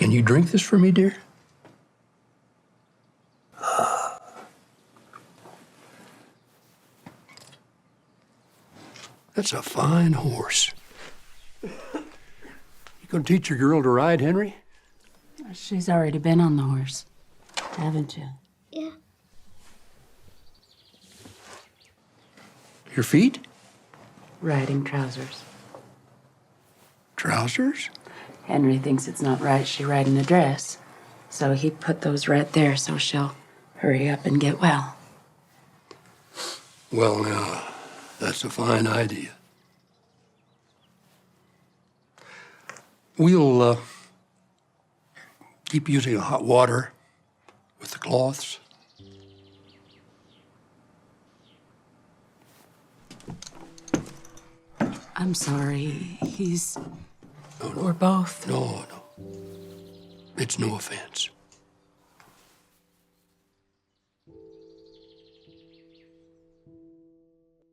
Can you drink this for me, dear? That's a fine horse. You gonna teach your girl to ride, Henry? She's already been on the horse, haven't you? Yeah. Your feet? Riding trousers. Trousers? Henry thinks it's not right she ride in a dress, so he put those right there so she'll hurry up and get well. Well, now, that's a fine idea. We'll keep using hot water with the cloths. I'm sorry, he's... No, no. We're both... No. It's no offense.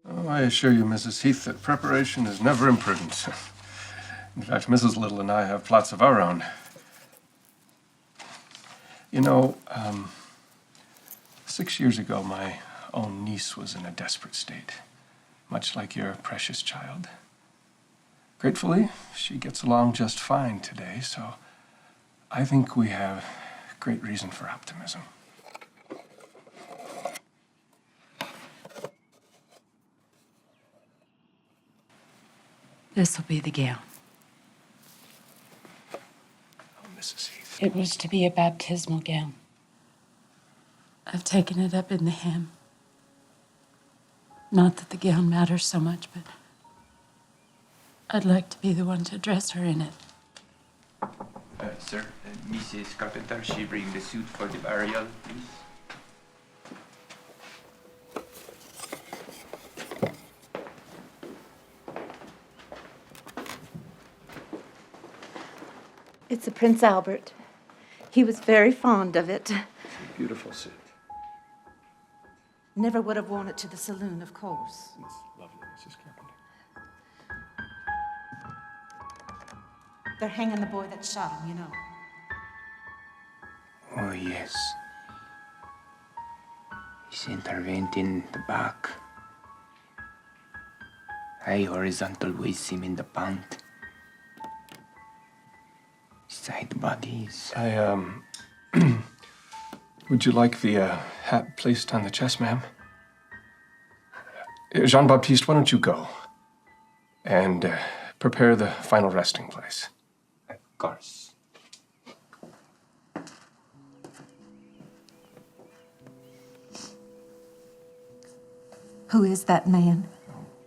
Oh, I assure you, Mrs. Heath, that preparation is never imprudent. In fact, Mrs. Little and I have plots of our own. You know, 6 years ago, my own niece was in a desperate state, much like your precious child. Gratefully, she gets along just fine today, so I think we have great reason for optimism. This'll be the gown. Oh, Mrs. Heath. It was to be a baptismal gown. I've taken it up in the hymn. Not that the gown matters so much, but I'd like to be the one to dress her in it. Sir, Mrs. Carpenter, she bring the suit for the burial, please. It's a Prince Albert. He was very fond of it. It's a beautiful suit. Never would have worn it to the saloon, of course. It's lovely, Mrs. Carpenter. They're hanging the boy that shot him, you know. Oh, yes. He's intervened in the back. High horizontal waist seam in the pant. Side bodies. Would you like the hat placed on the chest, ma'am? Jean Baptiste, why don't you go and prepare the final resting place? Of course. Who is that man?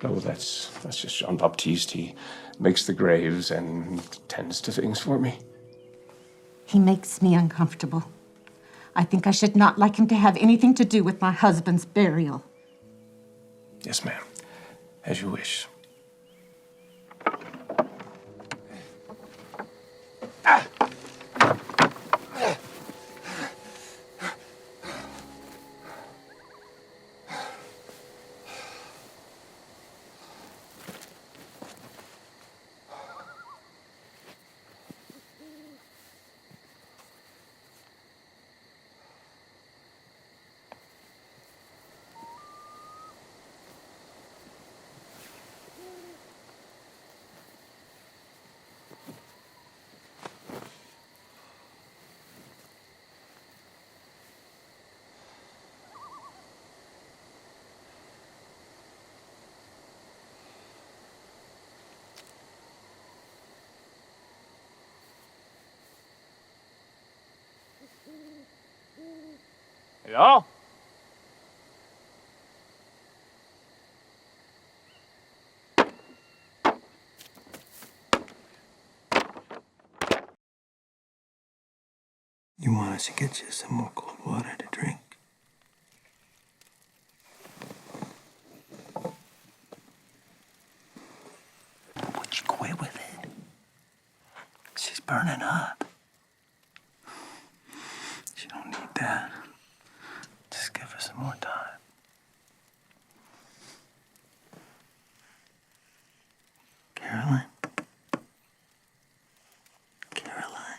Oh, that's just Jean Baptiste. He makes the graves and tends to things for me. He makes me uncomfortable. I think I should not like him to have anything to do with my husband's burial. Yes, ma'am. As you wish. Ja? You want us to get you some more cold water to drink? Would you quit with it? She's burning up. She don't need that. Just give her some more time. Caroline? Caroline?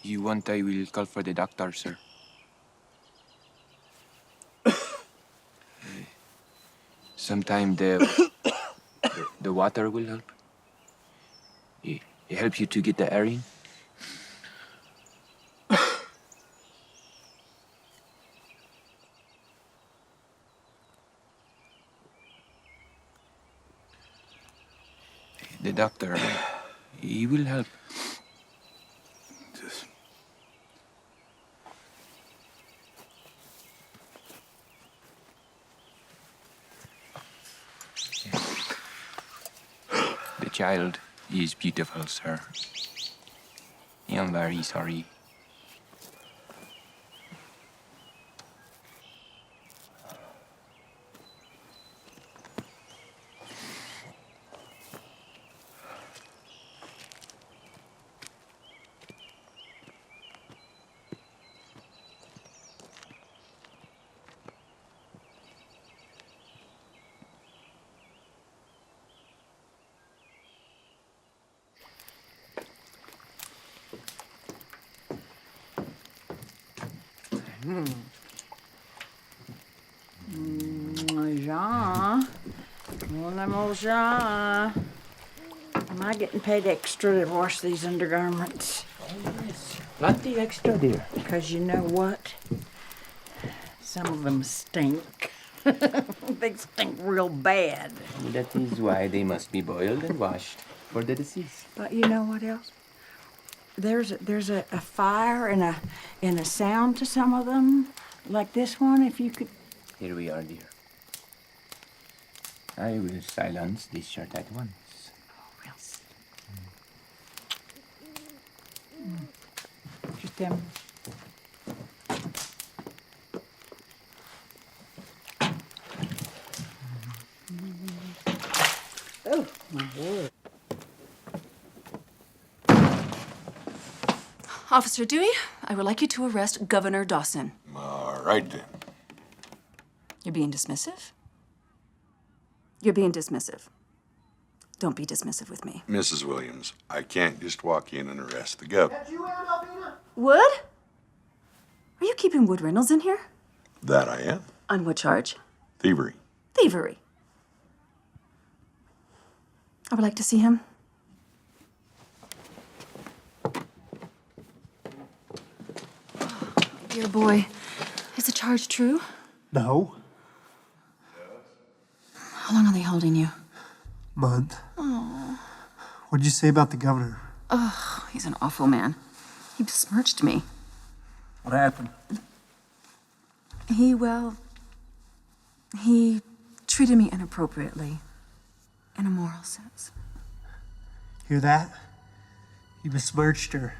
You want I will call for the doctor, sir? Sometime the water will help. It help you to get the air in. The doctor, he will help. The child is beautiful, sir. I am very sorry. Jean. Well, I'm old Jean. Am I getting paid extra to wash these undergarments? Oh, yes. Plenty extra, dear. Because you know what? Some of them stink. They stink real bad. That is why they must be boiled and washed for the deceased. But you know what else? There's a fire and a sound to some of them, like this one. If you could. Here we are, dear. I will silence this shirt at once. Yes. Just them. Oh, my word. Officer Dewey, I would like you to arrest Governor Dawson. All right, then. You're being dismissive? You're being dismissive. Don't be dismissive with me. Mrs. Williams, I can't just walk in and arrest the governor. Wood? Are you keeping Wood Reynolds in here? That I am. On what charge? Thievery. Thievery. I would like to see him. Oh, dear boy. Is the charge true? No. How long are they holding you? Month. What'd you say about the governor? Oh, he's an awful man. He besmirched me. What happened? He treated me inappropriately, in a moral sense. Hear that? He besmirched her.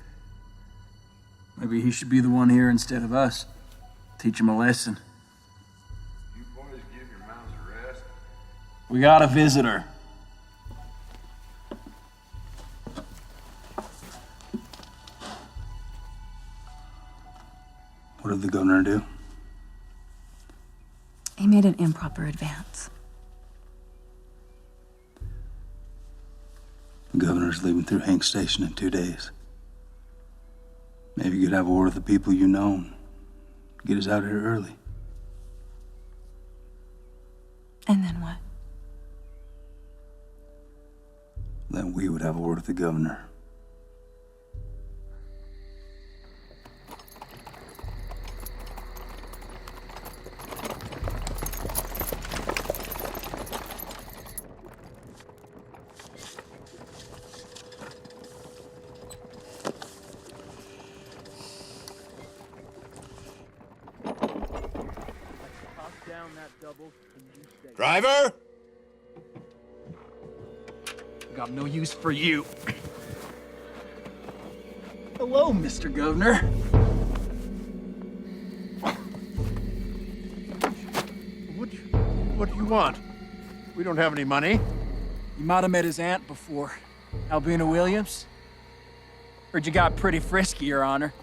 Maybe he should be the one here instead of us. Teach him a lesson. You boys give your mouths a rest. We got a visitor. What did the governor do? He made an improper advance. The governor's leaving through Hank Station in 2 days. Maybe you could have a word with the people you know and get us out of here early. And then what? Then we would have a word with the governor. Driver? Got no use for you. Hello, Mr. Governor. What do you want? We don't have any money. You might have met his aunt before. Albina Williams. Heard you got pretty frisky, Your Honor.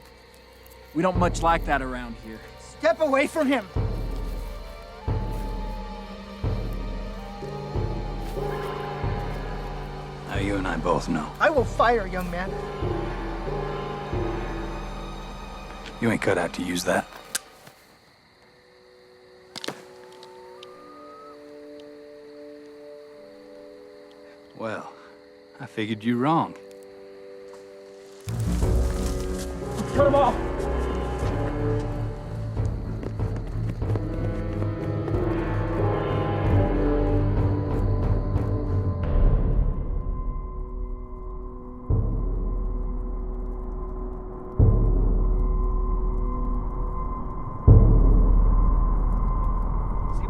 We don't much like that around here. Step away from him! Now you and I both know. I will fire, young man. You ain't cut out to use that. Well, I figured you wrong. Cut him off!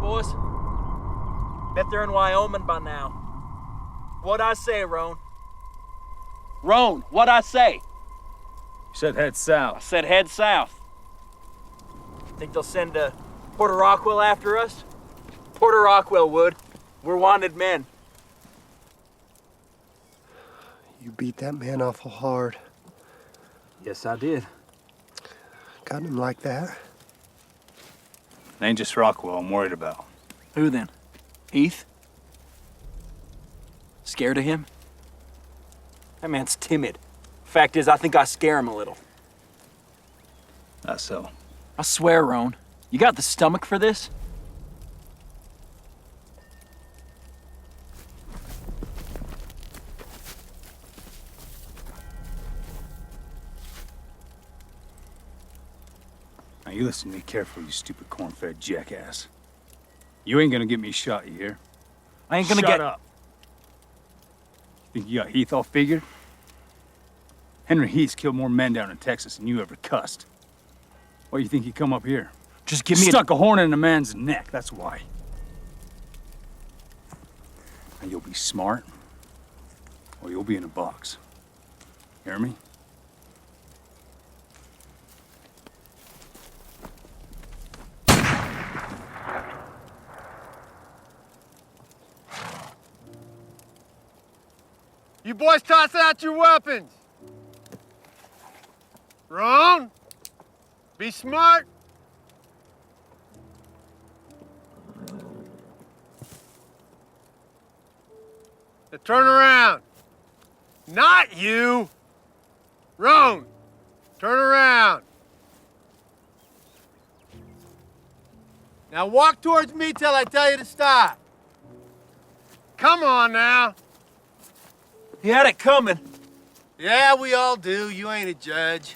Boys, bet they're in Wyoming by now. What'd I say, Roan? Roan, what'd I say? You said head south. I said head south. Think they'll send Porter Rockwell after us? Porter Rockwell would. We're wanted men. You beat that man awful hard. Yes, I did. Got him like that? It ain't just Rockwell I'm worried about. Who then? Heath? Scared of him? That man's timid. Fact is, I think I scare him a little. That's so. I swear, Roan, you got the stomach for this? Now you listen to me carefully, you stupid corn-fed jackass. You ain't gonna get me shot, you hear? I ain't gonna Shut up. Think you got Heath all figured? Henry Heath's killed more men down in Texas than you ever cussed. Why do you think he come up here? Just give me Stuck a horn in a man's neck, that's why. Now you'll be smart, or you'll be in a box. Hear me? You boys toss out your weapons. Roan, be smart. Now turn around. Not you. Roan, turn around. Now walk towards me till I tell you to stop. Come on now. He had it coming. Yeah, we all do. You ain't a judge.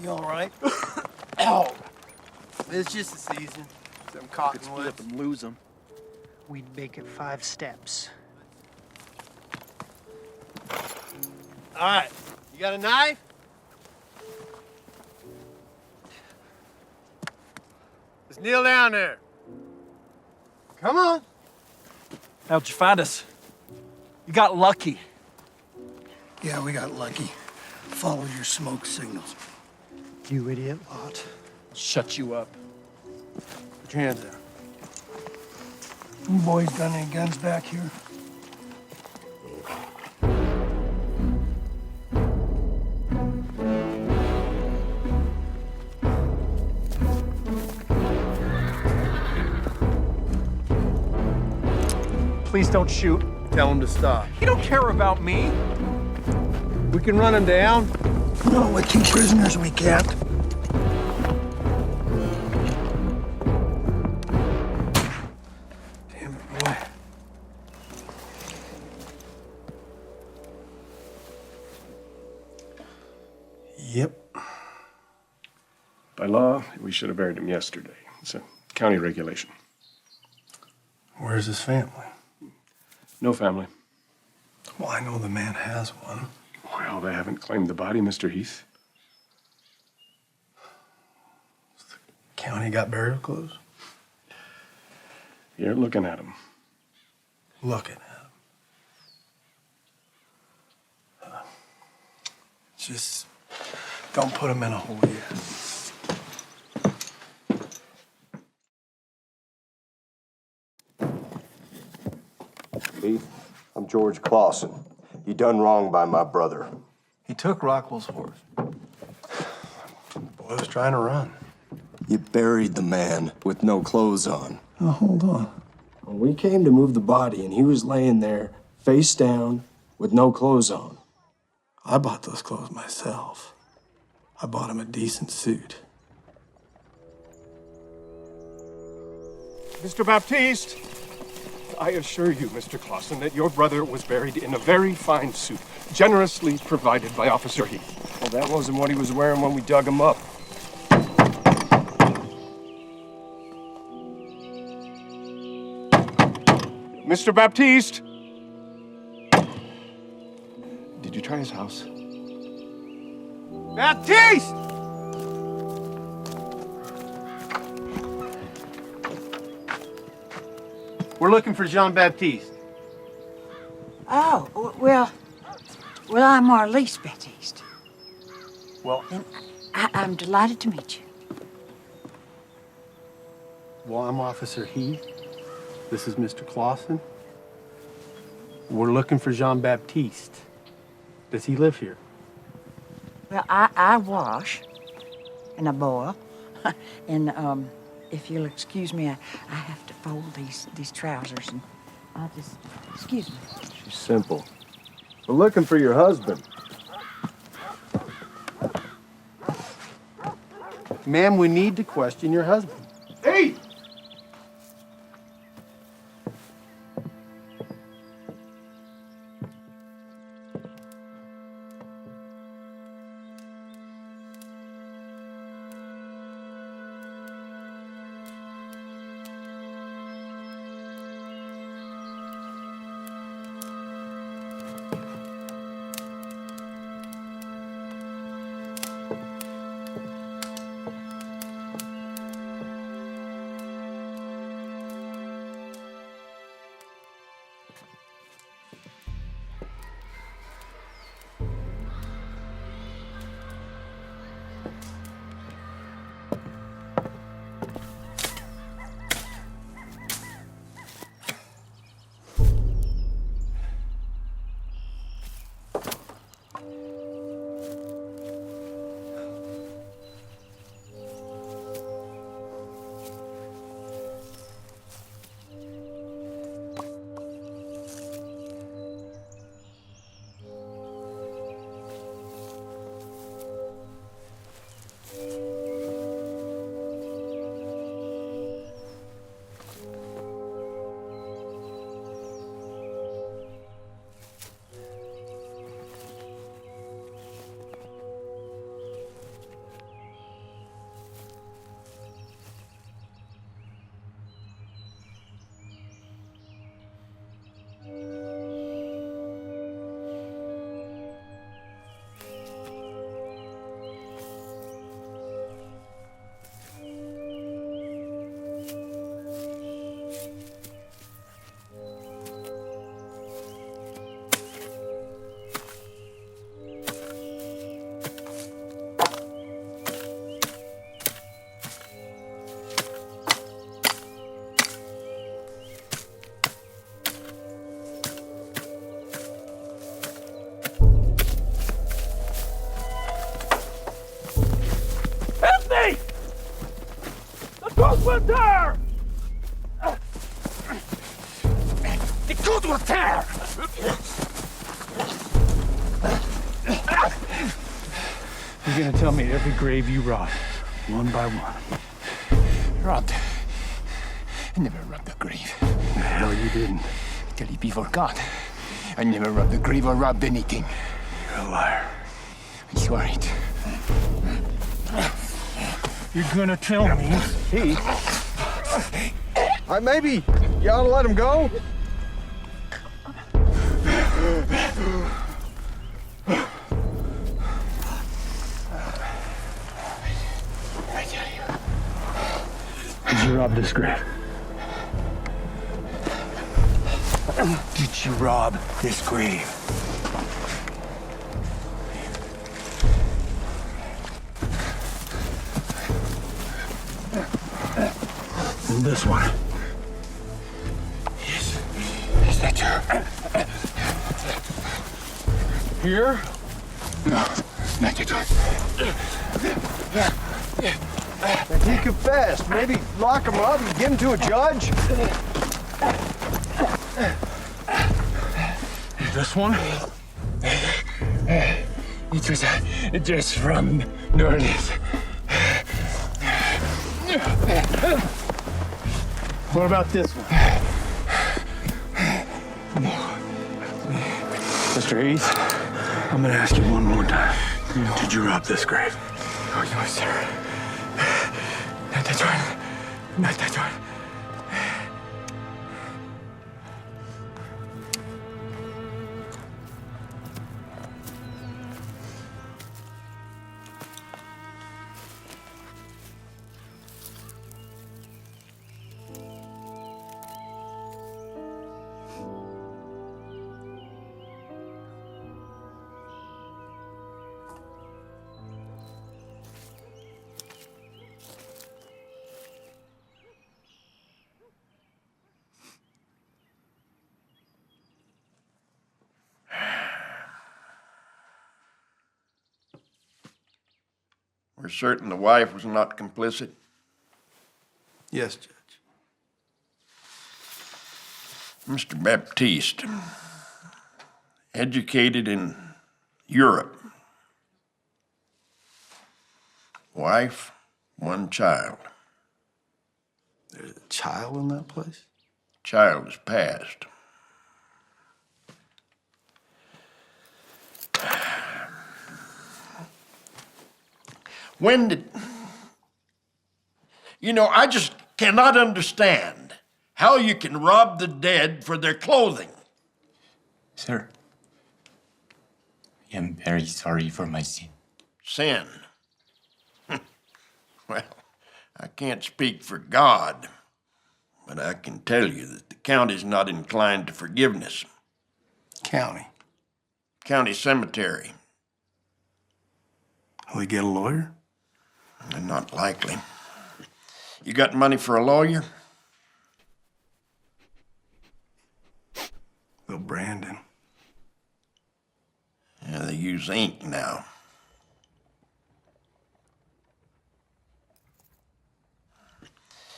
You all right? Ow. It's just the season. Some cottonwoods. Flip and lose him. We'd make it 5 steps. All right. You got a knife? Just kneel down there. Come on. How'd you find us? You got lucky. Yeah, we got lucky. Follow your smoke signals. You idiot lot. Shut you up. Put your hands there. You boys got any guns back here? Please don't shoot. Tell him to stop. You don't care about me. We can run him down. No, with 2 prisoners we can't. Damn it, boy. Yep. By law, we should have buried him yesterday. It's a county regulation. Where's his family? No family. Well, I know the man has one. Well, they haven't claimed the body, Mr. Heath. County got burial clothes? You're looking at him. Looking at him. Just don't put him in a hole yet. Heath, I'm George Clausen. You done wrong by my brother. He took Rockwell's horse. Boy was trying to run. You buried the man with no clothes on. Oh, hold on. When we came to move the body and he was laying there, face down, with no clothes on. I bought those clothes myself. I bought him a decent suit. Mr. Baptiste! I assure you, Mr. Clausen, that your brother was buried in a very fine suit, generously provided by Officer Heath. Well, that wasn't what he was wearing when we dug him up. Mr. Baptiste! Did you try his house? Baptiste! We're looking for Jean Baptiste. Oh, well, I'm Marlise Baptiste. Well, And I'm delighted to meet you. Well, I'm Officer Heath. This is Mr. Clausen. We're looking for Jean Baptiste. Does he live here? Well, I wash and I boil. And if you'll excuse me, I have to fold these trousers, and I'll just excuse me. She's simple. We're looking for your husband. Ma'am, we need to question your husband. Hey! good with care! You're gonna tell me every grave you robbed, one by one. Robbed? I never robbed a grave. The hell you didn't. Can it be for God? I never robbed a grave or robbed anything. You're a liar. I swear it. You're gonna tell me. Heath. Maybe you ought to let him go. Did you rob this grave? Did you rob this grave? And this one? Yes. Is that you? Here? No, not at all. He confessed. Maybe lock him up and give him to a judge. This one? It was a dress from New Orleans. What about this one? Mr. Heath, I'm gonna ask you one more time. Did you rob this grave? Oh, no, sir. Not that one. Not that one. We're certain the wife was not complicit? Yes, Judge. Mr. Baptiste, educated in Europe. Wife, one child. There's a child in that place? Child is passed. When did... You know, I just cannot understand how you can rob the dead for their clothing. Sir, I am very sorry for my sin. Sin? Well, I can't speak for God, but I can tell you that the county's not inclined to forgiveness. County? County cemetery. Will he get a lawyer? Not likely. You got money for a lawyer? They'll brand him. Yeah, they use ink now.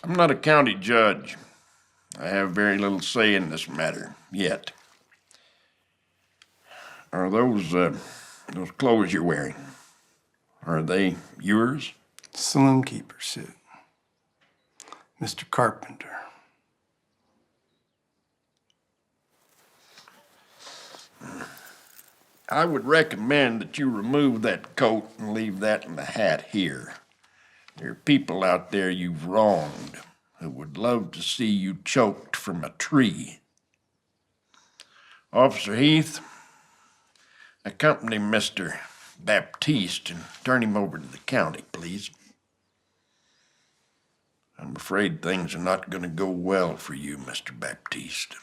I'm not a county judge. I have very little say in this matter, yet. Are those clothes you're wearing, are they yours? Saloon keeper suit. Mr. Carpenter. I would recommend that you remove that coat and leave that in the hat here. There are people out there you've wronged who would love to see you choked from a tree. Officer Heath, accompany Mr. Baptiste and turn him over to the county, please. I'm afraid things are not going to go well for you, Mr. Baptiste.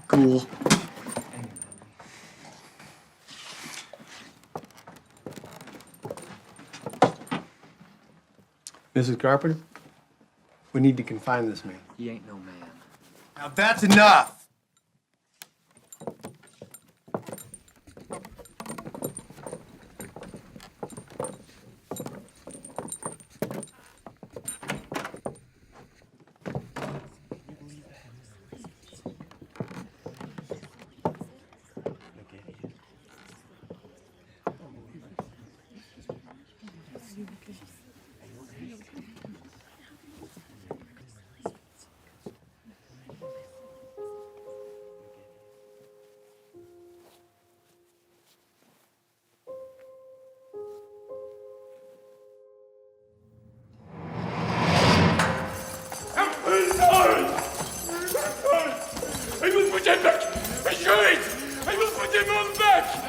Cool. Mrs. Carpenter, we need to confine this man. He ain't no man. Now that's enough! I will put him back! I show it! I will put him on back!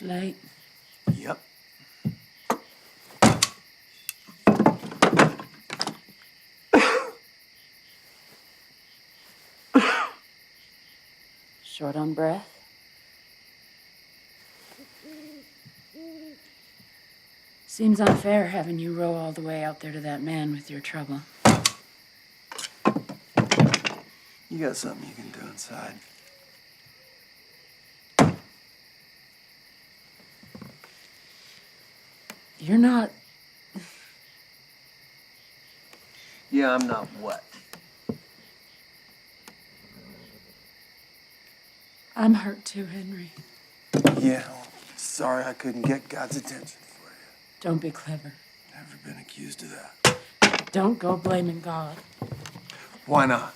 Late. Yep. Short on breath? Seems unfair having you row all the way out there to that man with your trouble. You got something you can do inside. You're not. Yeah, I'm not what? I'm hurt too, Henry. Yeah, well, sorry I couldn't get God's attention for you. Don't be clever. Never been accused of that. Don't go blaming God. Why not?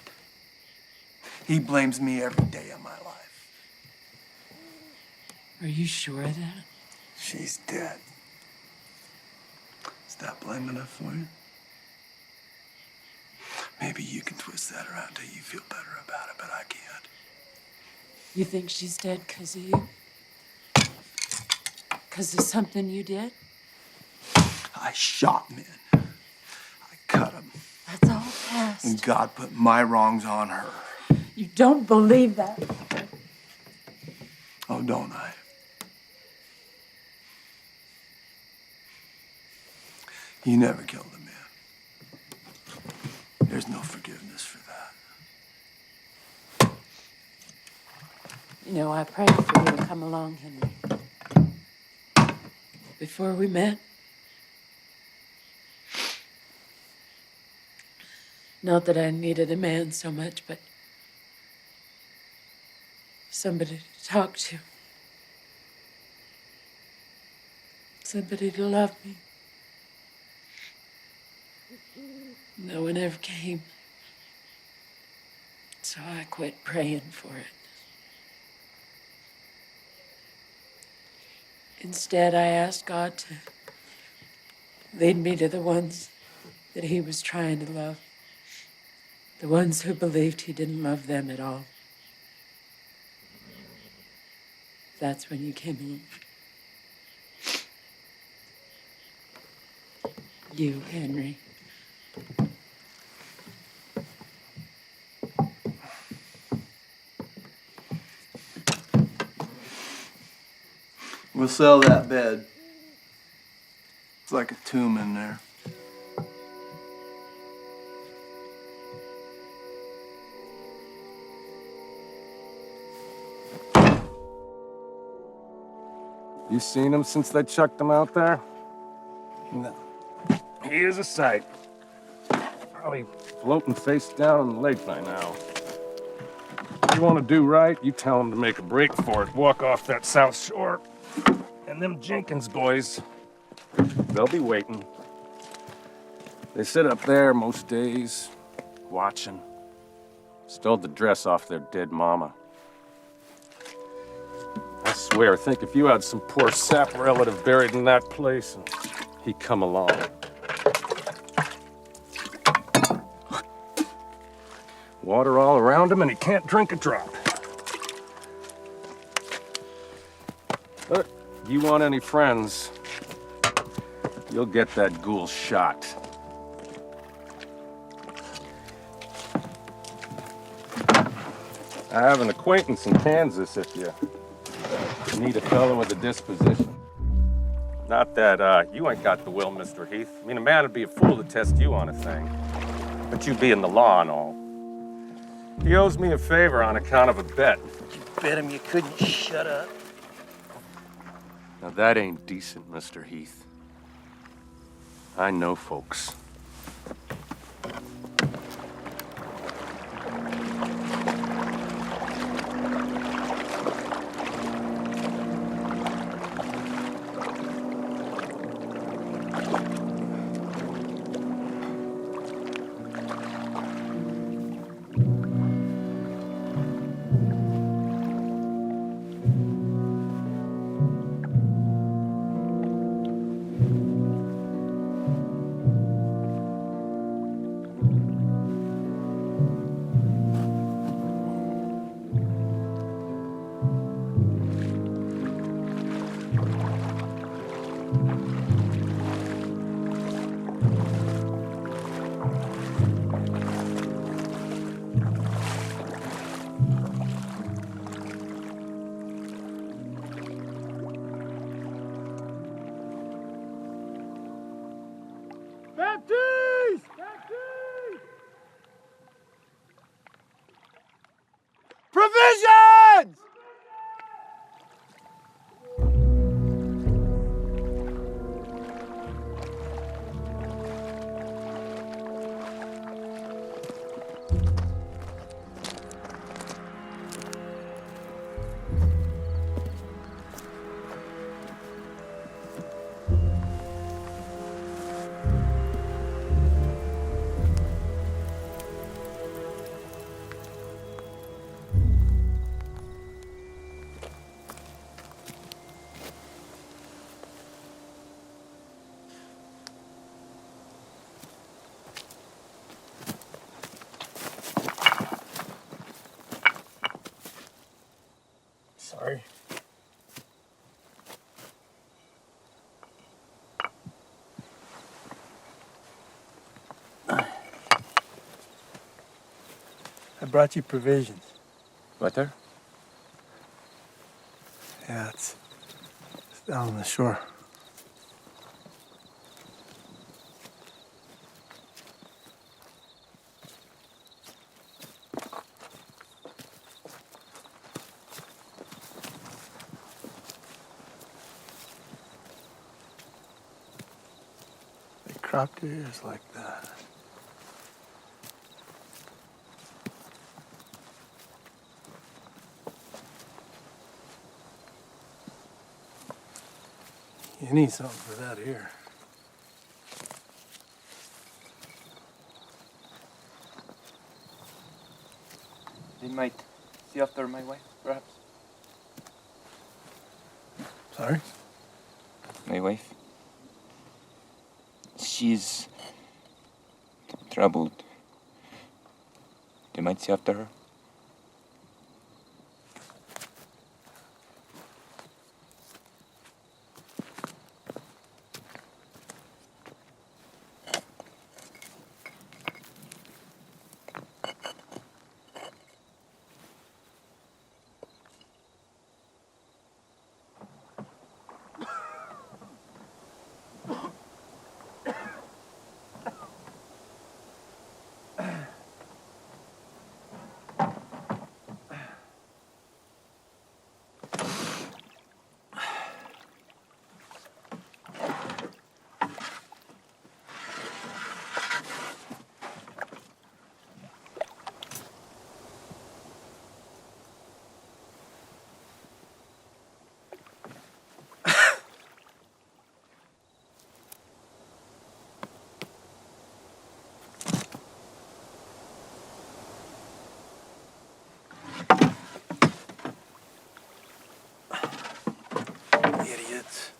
He blames me every day of my life. Are you sure of that? She's dead. Is that blame enough for you? Maybe you can twist that around till you feel better about it, but I can't. You think she's dead because of you? Because of something you did? I shot men. I cut them. That's all past. And God put my wrongs on her. You don't believe that. Oh, don't I? You never killed a man. There's no forgiveness for that. You know, I prayed for you to come along, Henry. Before we met. Not that I needed a man so much, but somebody to talk to. Somebody to love me. No one ever came. So I quit praying for it. Instead, I asked God to lead me to the ones that He was trying to love. The ones who believed He didn't love them at all. That's when you came along. You, Henry. We'll sell that bed. It's like a tomb in there. You seen him since they chucked him out there? No. He is a sight. Probably floating face down in the lake by now. If you want to do right, you tell him to make a break for it. Walk off that south shore. And them Jenkins boys, they'll be waiting. They sit up there most days, watching. Stole the dress off their dead mama. I swear, think if you had some poor sap relative buried in that place, and he'd come along. Water all around him, and he can't drink a drop. But you want any friends, you'll get that ghoul shot. I have an acquaintance in Kansas if you need a fellow with a disposition. Not that you ain't got the will, Mr. Heath. I mean, a man would be a fool to test you on a thing. But you be in the law and all. He owes me a favor on account of a bet. You bet him you couldn't shut up. Now that ain't decent, Mr. Heath. I know folks. Baptiste! Baptiste! Provisions! brought you provisions. Butter? Yeah, it's down on the shore. They cropped your ears like that. You need something for that ear. They might see after my wife, perhaps. Sorry? My wife. She's troubled. They might see after her. Idiots.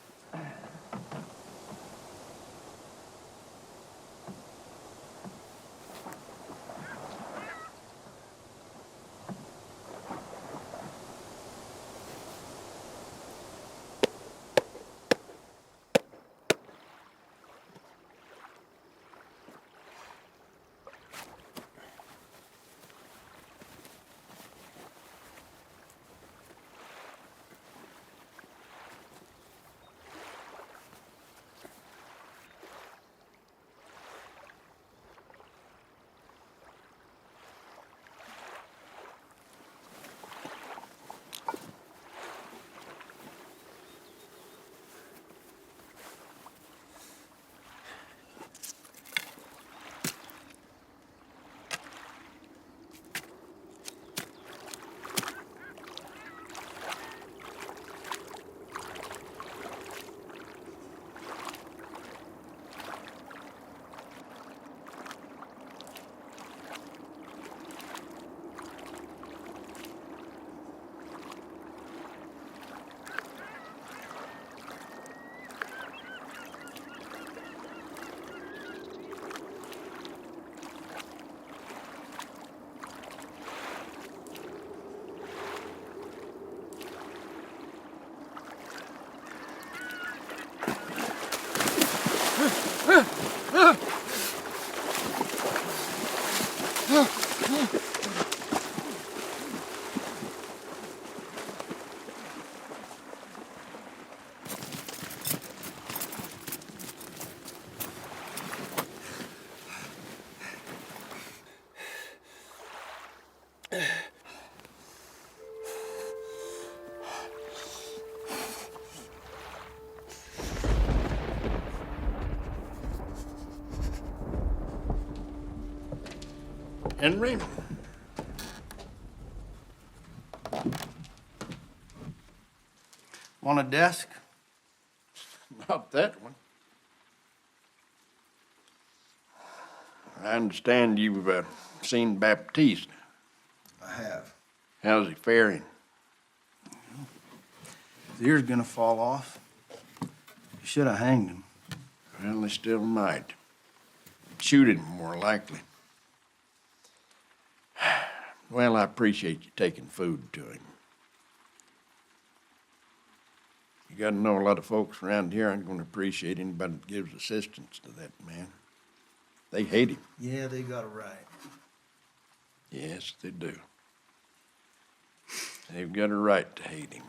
Henry? Want a desk? Not that one. I understand you've seen Baptiste. I have. How's he faring? His ear's gonna fall off. You should have hanged him. Well, they still might. Shoot him, more likely. Well, I appreciate you taking food to him. You gotta know a lot of folks around here aren't gonna appreciate anybody that gives assistance to that man. They hate him. Yeah, they got it right. Yes, they do. They've got a right to hate him.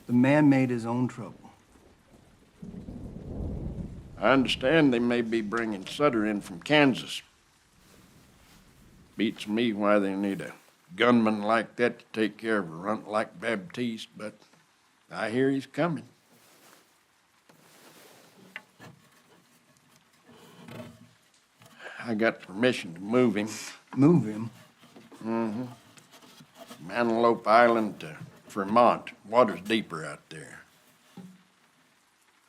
The man made his own trouble. I understand they may be bringing Sutter in from Kansas. Beats me why they need a gunman like that to take care of a runt like Baptiste, but I hear he's coming. I got permission to move him. Move him? Mm-hmm. From Antelope Island to Vermont. Water's deeper out there.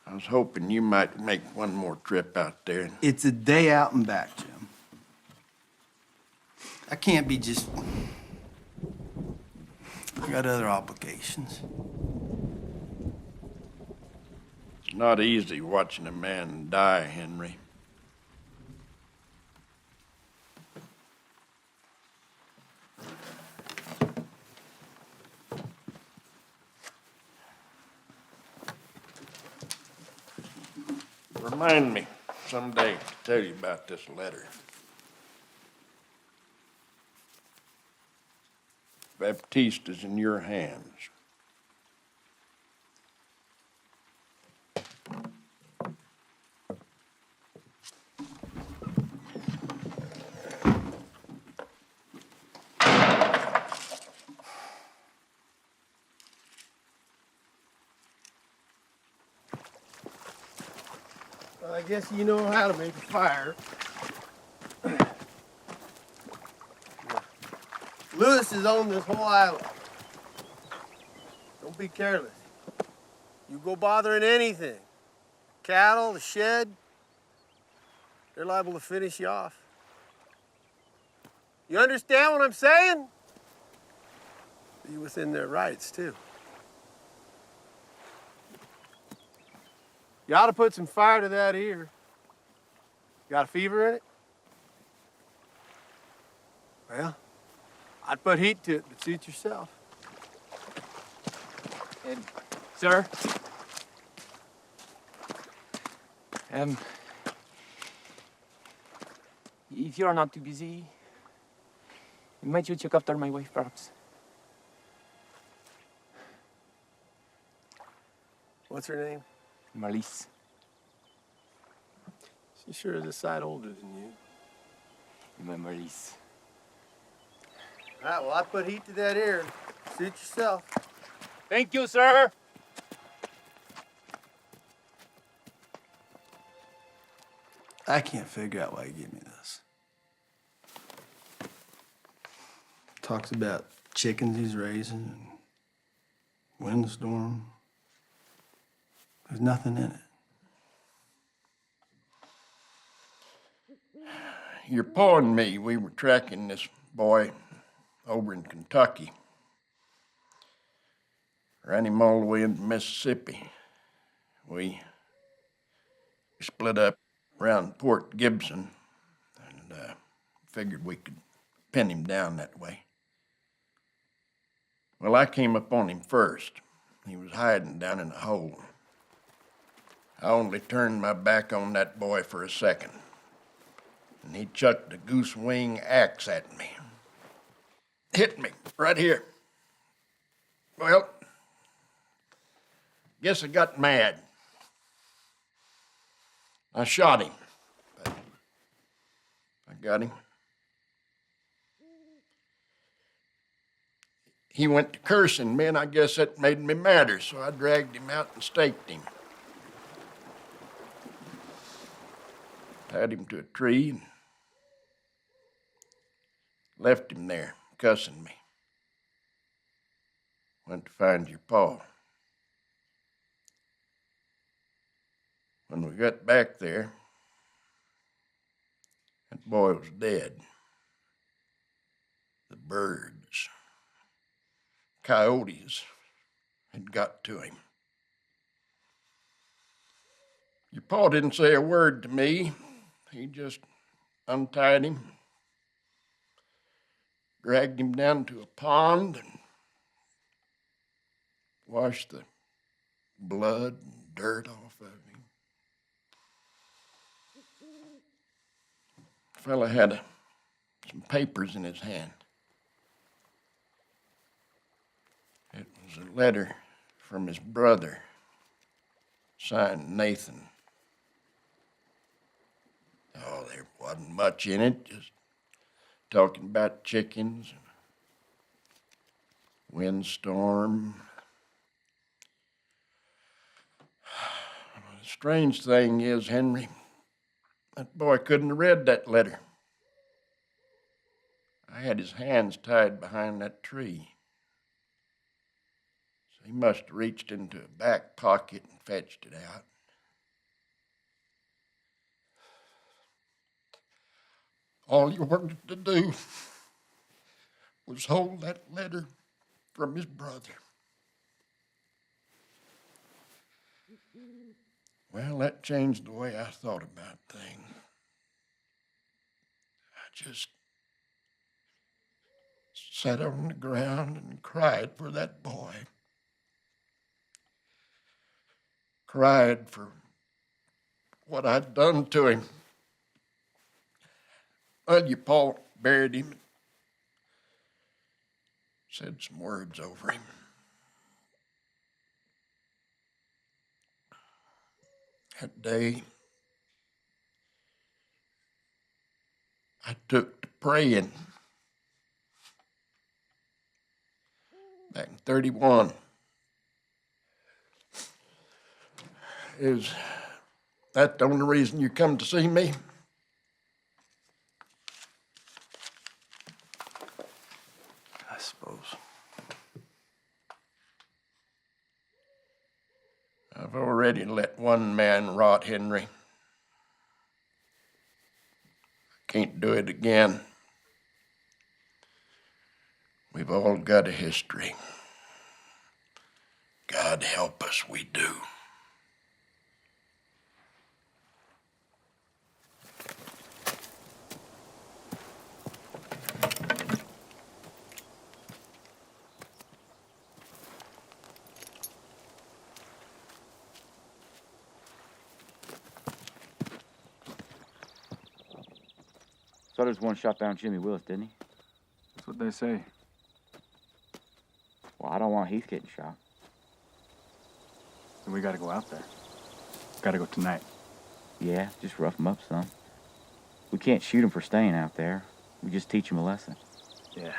I was hoping you might make one more trip out there. It's a day out and back, Jim. I can't be just... I got other obligations. It's not easy watching a man die, Henry. Remind me someday to tell you about this letter. Baptiste is in your hands. Well, I guess you know how to make a fire. Lewis is on this whole island. Don't be careless. You go bothering anything. Cattle, the shed, they're liable to finish you off. You understand what I'm saying? Be within their rights, too. You ought to put some fire to that ear. Got a fever in it? Well, I'd put heat to it, but suit yourself. And, Sir? If you're not too busy, might you check after my wife, perhaps? What's her name? Marlies. She sure is a sight older than you. My Marlies. All right, well, I put heat to that ear. Suit yourself. Thank you, sir. I can't figure out why you give me this. Talks about chickens he's raising and windstorm. There's nothing in it. Your pa and me, we were tracking this boy over in Kentucky. Ran him all the way into Mississippi. We split up around Port Gibson and figured we could pin him down that way. Well, I came up on him first. He was hiding down in a hole. I only turned my back on that boy for a second, and he chucked a goose wing axe at me. Hit me right here. Well, guess I got mad. I shot him, but I got him. He went to cursing me, and I guess that made me madder, so I dragged him out and staked him. Tied him to a tree and left him there, cussing me. Went to find your pa. When we got back there, that boy was dead. The birds, coyotes, had got to him. Your pa didn't say a word to me. He just untied him, dragged him down to a pond, and washed the blood and dirt off of him. The fella had a some papers in his hand. It was a letter from his brother, signed Nathan. Oh, there wasn't much in it, just talking about chickens, windstorm. The strange thing is, Henry, that boy couldn't have read that letter. I had his hands tied behind that tree. So he must have reached into a back pocket and fetched it out. All you wanted to do was hold that letter from his brother. Well, that changed the way I thought about things. I just sat on the ground and cried for that boy. Cried for what I'd done to him. Well, you Paul buried him, said some words over him. That day, I took to praying. Back in 31. Is that the only reason you come to see me? I suppose. I've already let one man rot, Henry. Can't do it again. We've all got a history. God help us, we do. Sutter's one shot down Jimmy Willis, didn't he? That's what they say. Well, I don't want Heath getting shot. Then we gotta go out there. Gotta go tonight. Yeah, just rough him up some. We can't shoot him for staying out there. We just teach him a lesson. Yeah.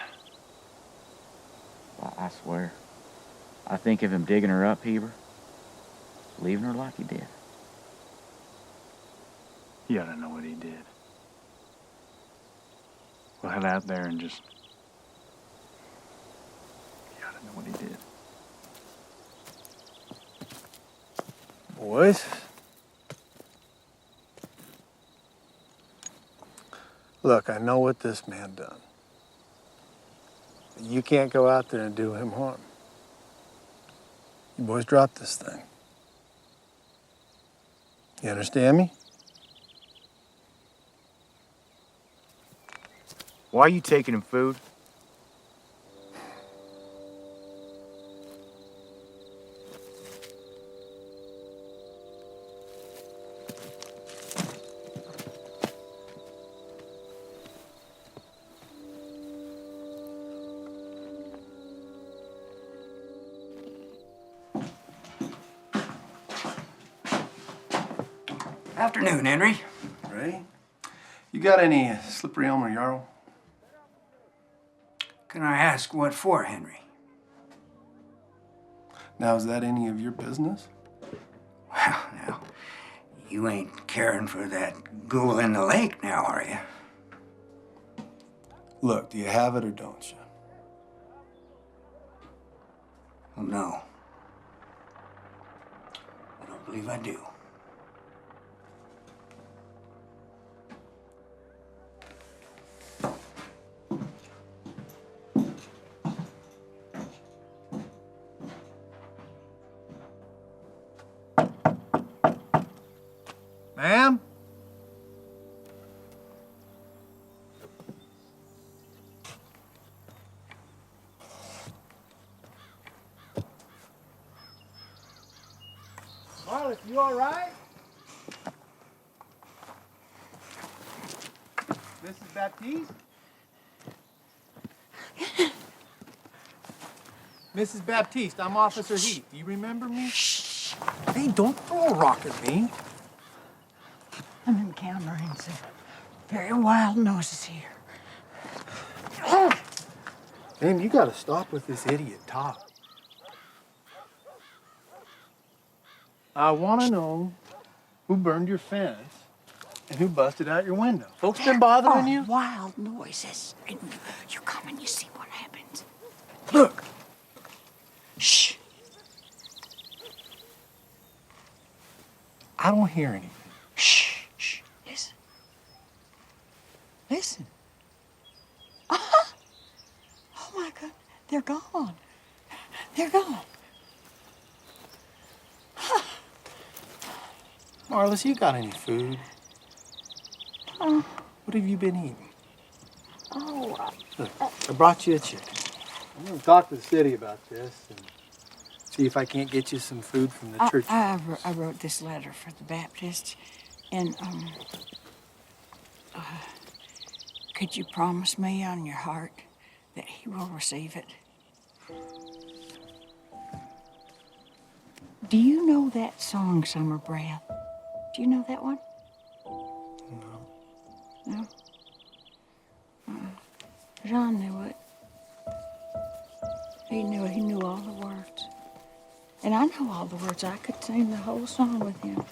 Well, I swear. I think of him digging her up, Heber. Leaving her like he did. He ought to know what he did. We'll head out there and just... He ought to know what he did. Boys. Look, I know what this man done. You can't go out there and do him harm. You boys drop this thing. You understand me? Why are you taking him food? Afternoon, Henry. Ray, you got any slippery elm or yarrow? Can I ask what for, Henry? Now, is that any of your business? Well, now, you ain't caring for that ghoul in the lake now, are you? Look, do you have it or don't you? Well, no. I don't believe I do. Ma'am? Marlis, you all right? Mrs. Baptiste? Mrs. Baptiste, I'm Officer Heath. Do you remember me? Shh. Hey, don't throw a rock at me. I'm encountering some very wild noises here. Ma'am, you gotta stop with this idiot talk. I wanna know who burned your fence and who busted out your window. Folks been bothering you? Wild noises. And you come and you see what happens. Look. Shh. I don't hear anything. Shh. Shh. Listen. Listen. Oh my God. They're gone. They're gone. Marlis, you got any food? Oh. What have you been eating? Oh. Look, I brought you a chicken. I'm gonna talk to the city about this and see if I can't get you some food from the church. I wrote this letter for the Baptists, and could you promise me on your heart that he will receive it? Do you know that song, Summer Breath? Do you know that one? No. No? Jean knew it. He knew all the words. And I know all the words. I could sing the whole song with him.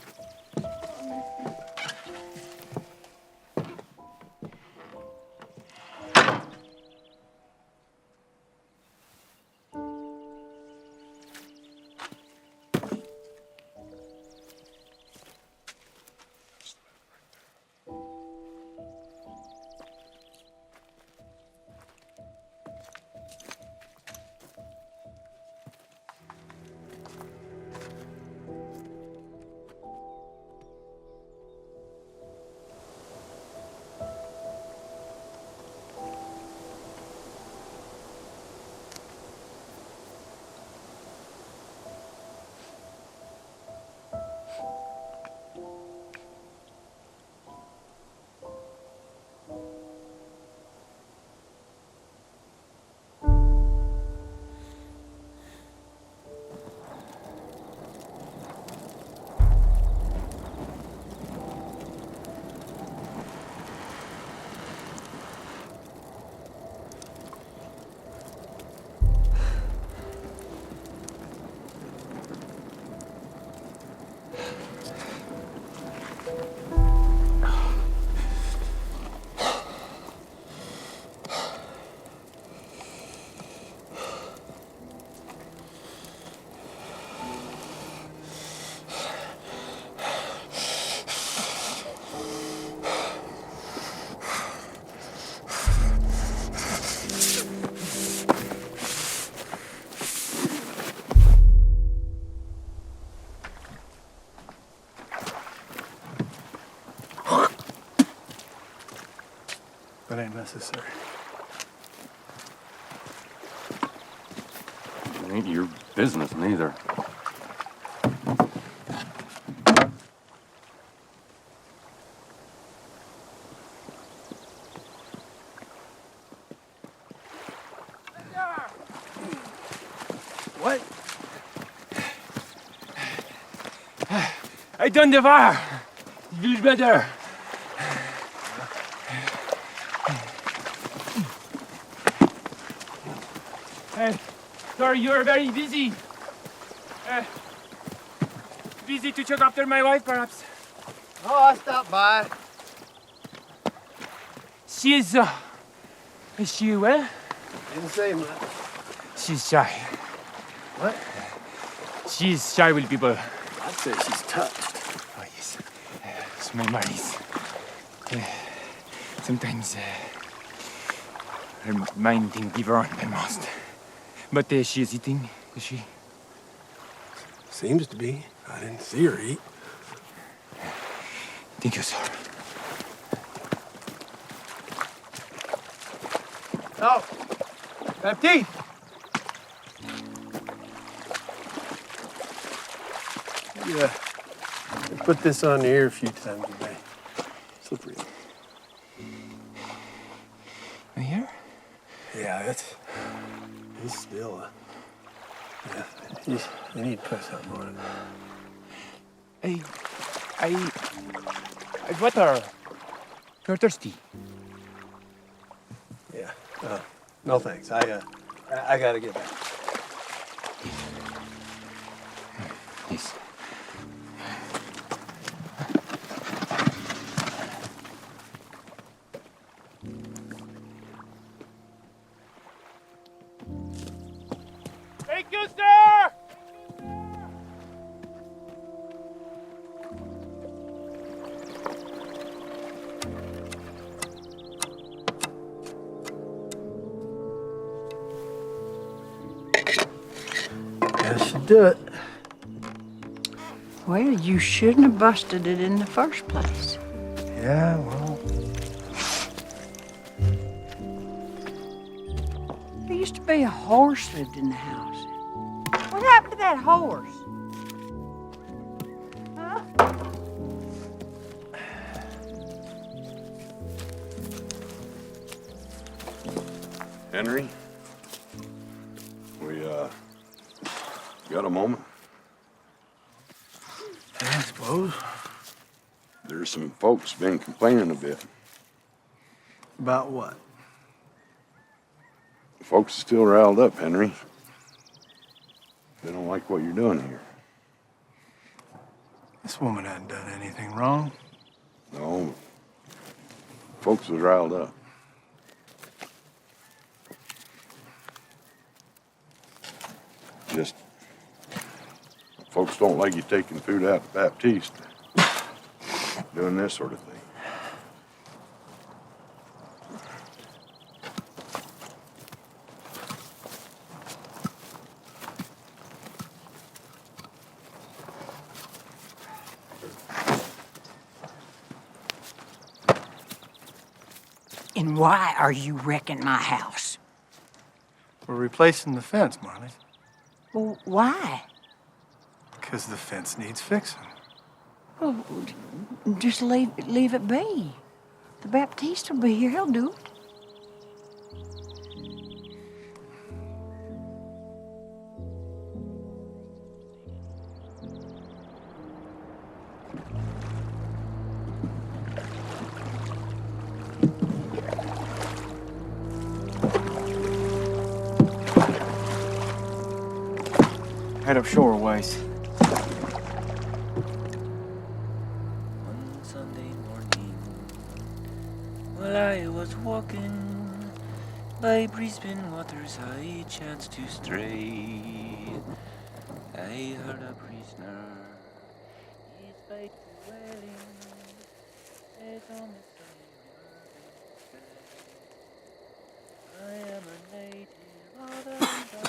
That ain't necessary. It ain't your business, neither. What? I done the var. It feels better. Sorry, you're very busy. Busy to check after my wife, perhaps. Oh, I stopped by. Is she well? Didn't say much. She's shy. What? She's shy with people. I'd say she's touched. Oh, yes. It's memories. Sometimes her mind can give her on the most. But she is eating, is she? Seems to be. I didn't see her eat. Thank you, sir. Oh, Baptiste! Yeah. Put this on the ear a few times a day. Slippery. Here? Yeah, it's still You need to put something on it. Water. You're thirsty. Yeah. No thanks. I gotta get back. Yes. Thank you, sir! That should do it. Well, you shouldn't have busted it in the first place. Yeah, well. There used to be a horse lived in the house. What happened to that horse? Huh? Henry, we, got a moment? I suppose. There's some folks been complaining a bit. About what? The folks are still riled up, Henry. They don't like what you're doing here. This woman hadn't done anything wrong. No, folks was riled up. Just, folks don't like you taking food out to Baptiste, doing this sort of thing. And why are you wrecking my house? We're replacing the fence, Marley. Well, why? Because the fence needs fixing. Well, just leave it be. The Baptiste will be here. He'll do it. Head up shore ways. One Sunday morning, while I was walking by Brisbane waters, I chanced to stray. I heard a prisoner, his faithful wailing, says on the sunny river, I am a native of the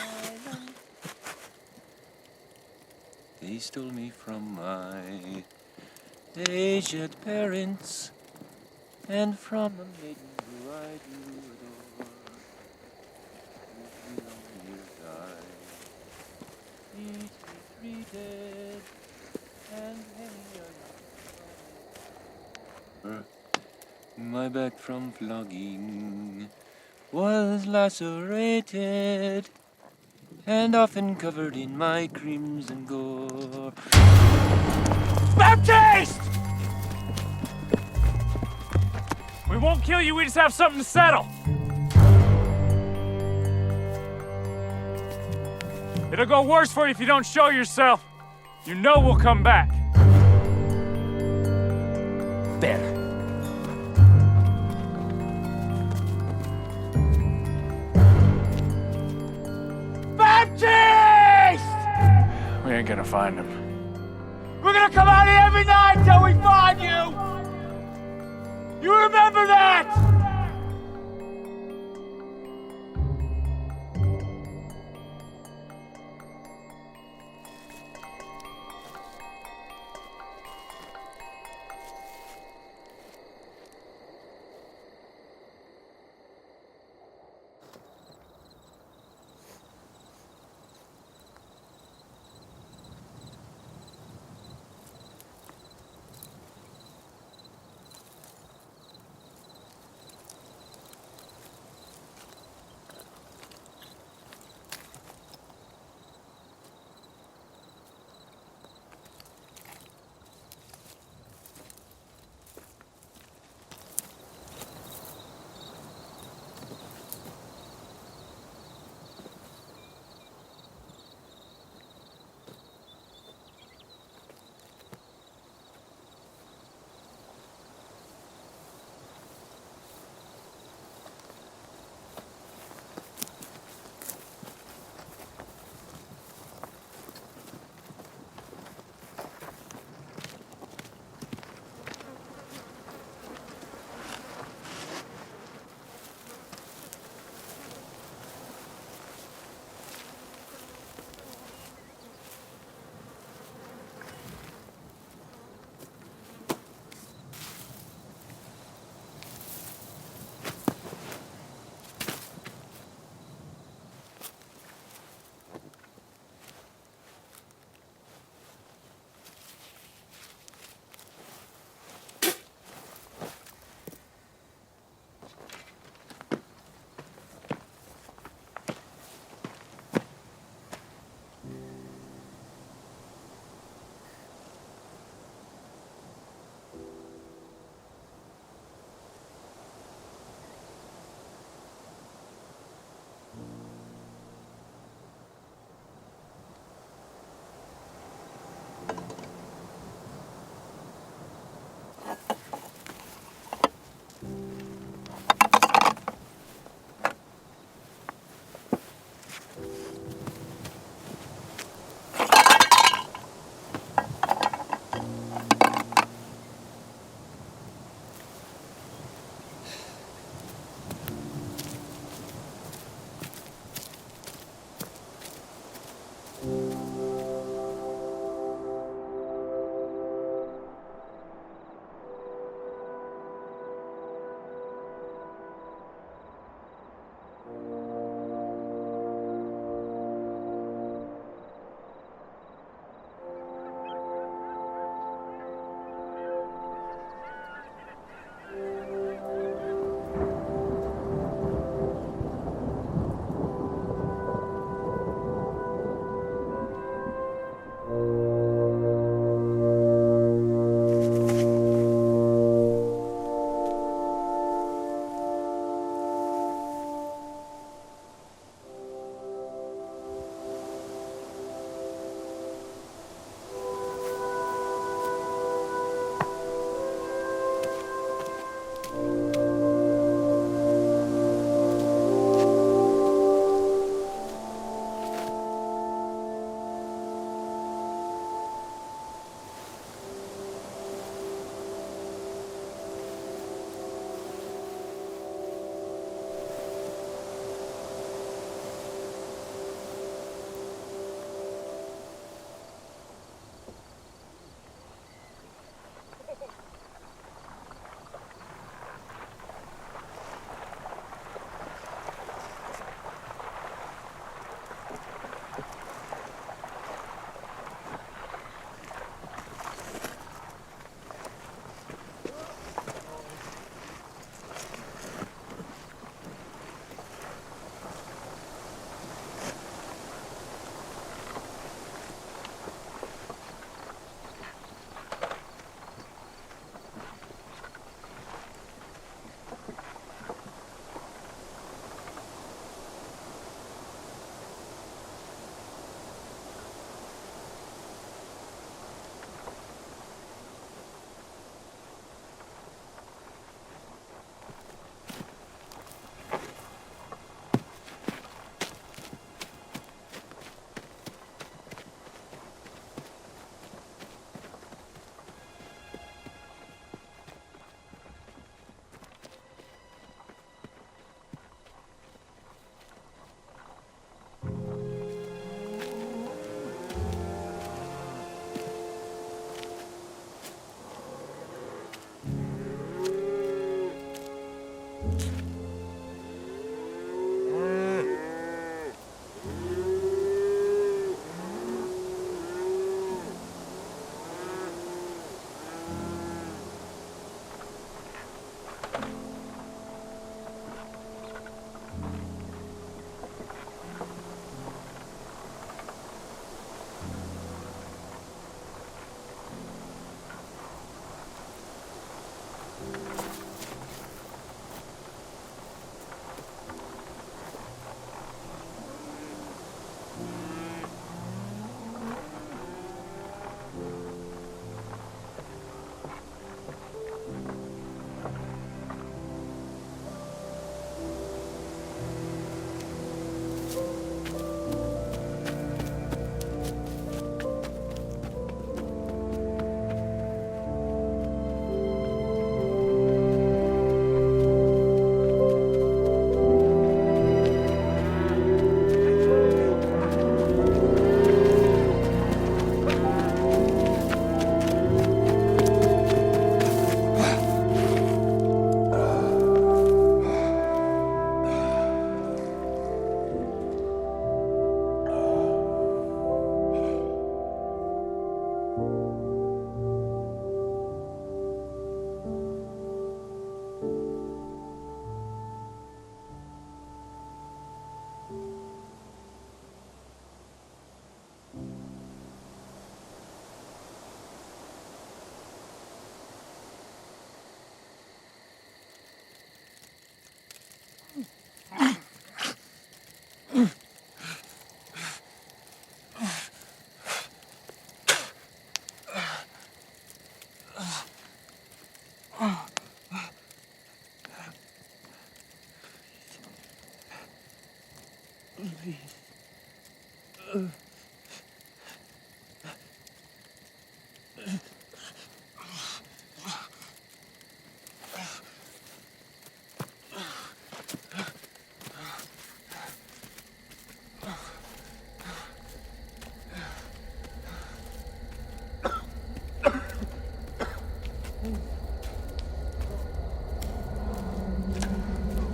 island. They stole me from my aged parents, and from a maiden who I do adore. With me long years I neatly treated, and many a my back from flogging was lacerated, and often covered in my crimson gore. Baptiste! We won't kill you, we just have something to settle. It'll go worse for you if you don't show yourself. You know we'll come back. Better. Baptiste! We ain't gonna find him. We're gonna come out here every night till we find you! You remember that?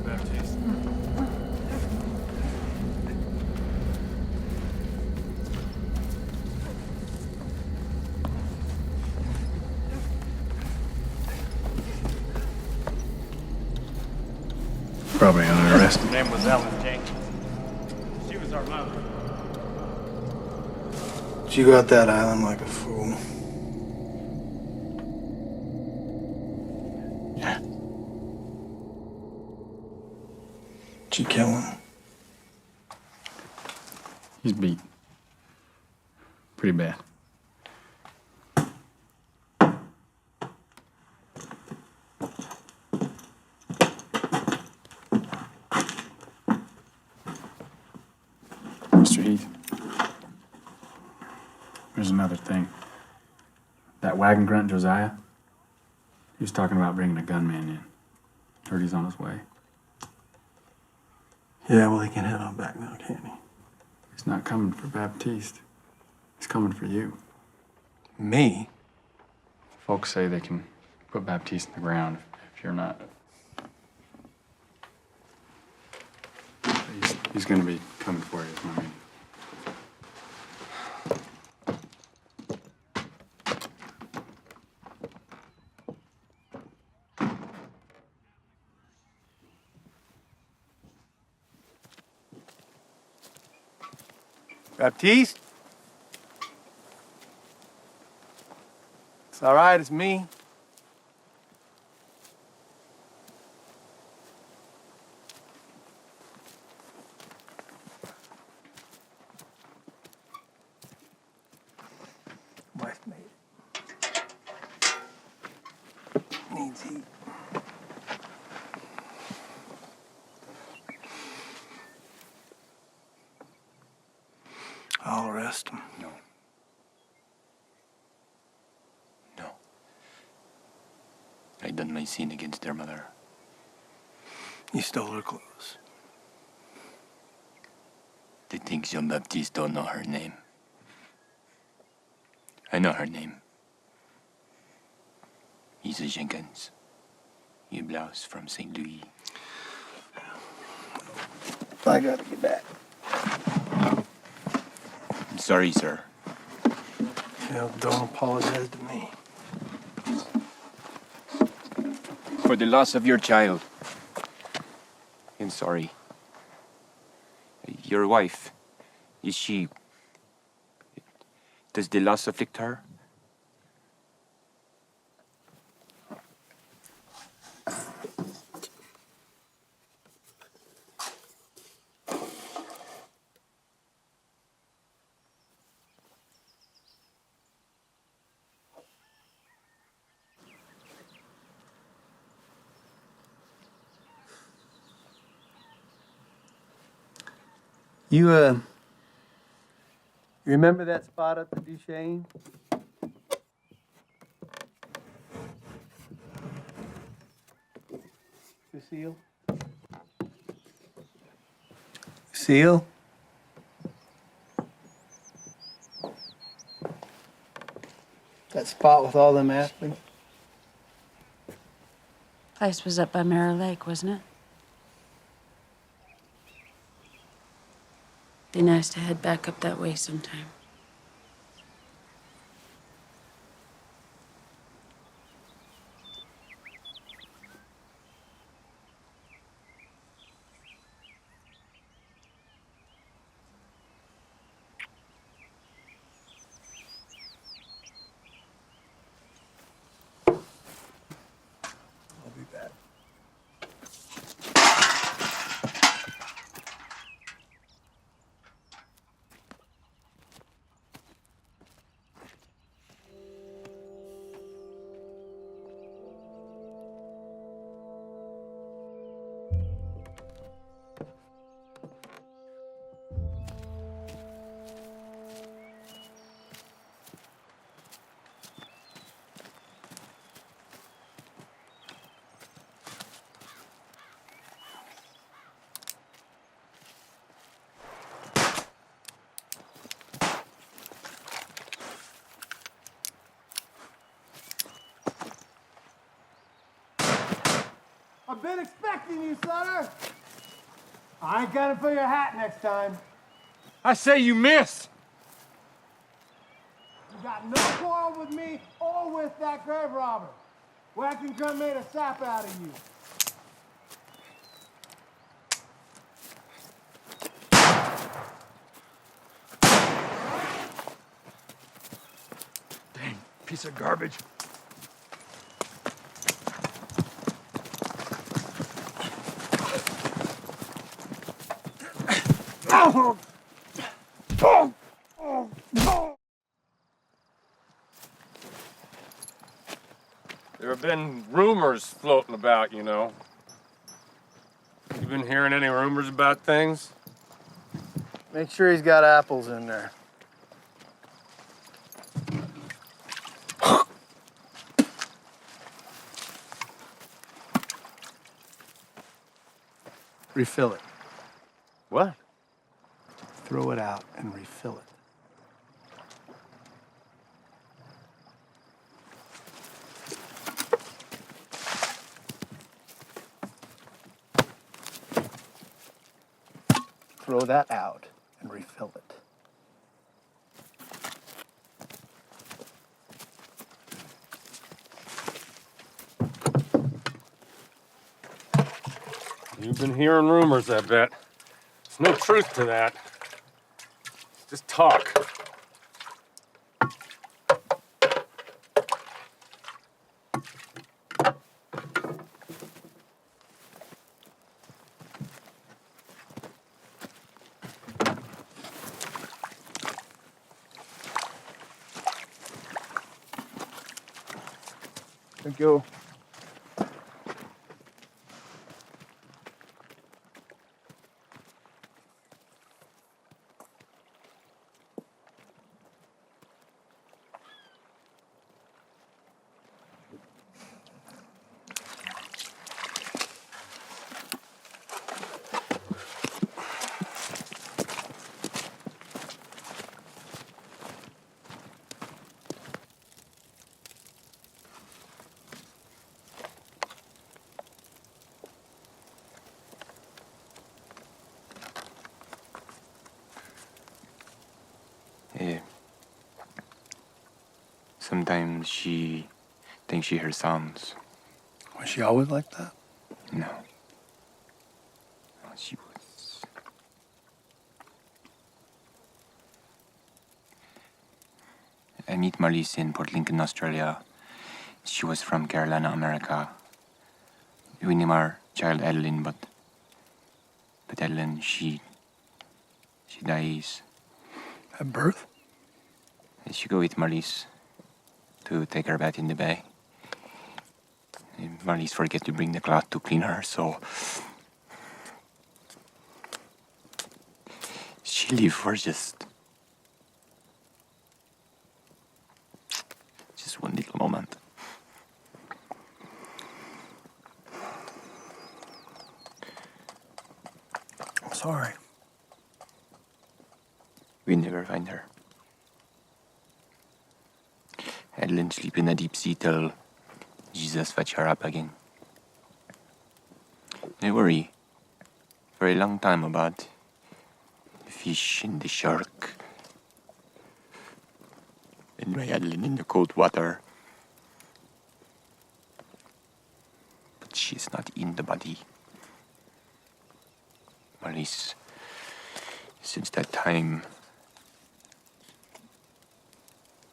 Baptiste. Probably under arrest. Her name was Ellen Jenkins. She was our mother. You got that island like a fool. Yeah. Did you kill him? He's beat. Pretty bad. Mr. Heath, there's another thing. That wagon grunt Josiah, he was talking about bringing a gunman in. Heard he's on his way. Yeah, well, he can head on back now, can't he? He's not coming for Baptiste. He's coming for you. Me? Folks say they can put Baptiste in the ground if you're not. He's gonna be coming for you, is my meaning. Baptiste? It's all right, it's me. Wife made it. Needs heat. I'll arrest him. No. No. I done my sin against their mother. You stole her clothes. They think Jean Baptiste don't know her name. I know her name. Isa Jenkins. You blouse from St. Louis. I gotta get back. I'm sorry, sir. Hell, don't apologize to me. For the loss of your child. I'm sorry. Your wife, is she... Does the loss afflict her? You remember that spot up at Duchesne? Lucille? Lucille? That spot with all them aspens? Place was up by Mirror Lake, wasn't it? Be nice to head back up that way sometime. I'll be back. I've been expecting you, Sutter. I ain't gunning for your hat next time. I say you miss. You got no quarrel with me or with that grave robber. Whacking gun made a sap out of you. Dang piece of garbage. There have been rumors floating about, you know. You been hearing any rumors about things? Make sure he's got apples in there. Refill it. What? Throw it out and refill it. Throw that out and refill it. You've been hearing rumors, I bet. There's no truth to that. Just talk. Thank you. Sometimes she thinks she hears sounds. Was she always like that? No. She was... I meet Marlies in Port Lincoln, Australia. She was from Carolina, America. We name our child Adeline, but Adeline, she dies. At birth? She go with Marlies to take her bath in the bay. And Marlies forget to bring the cloth to clean her, so she live for just one little moment. I'm sorry. We never find her. Adeline sleep in a deep sea till Jesus fetch her up again. They worry for a long time about the fish and the shark. And my Adeline in the cold water. But she's not in the body. Marlies, since that time,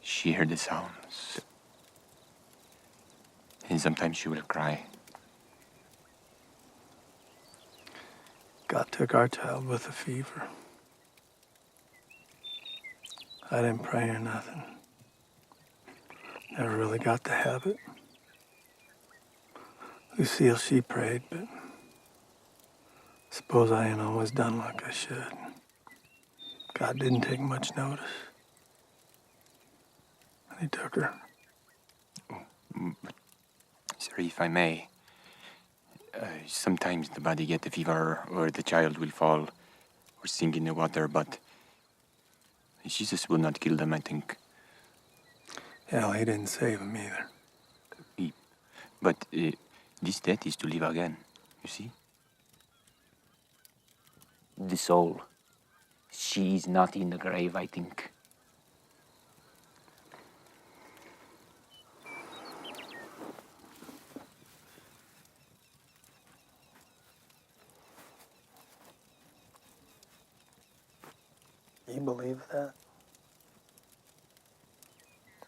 she heard the sounds. And sometimes she will cry. God took our child with a fever. I didn't pray or nothing. Never really got the habit. Lucille, she prayed, but suppose I ain't always done like I should. God didn't take much notice. And he took her. But, sir, if I may, sometimes the body get the fever or the child will fall or sink in the water, but Jesus will not kill them, I think. Hell, he didn't save him either. But this death is to live again, you see? The soul, she is not in the grave, I think. You believe that?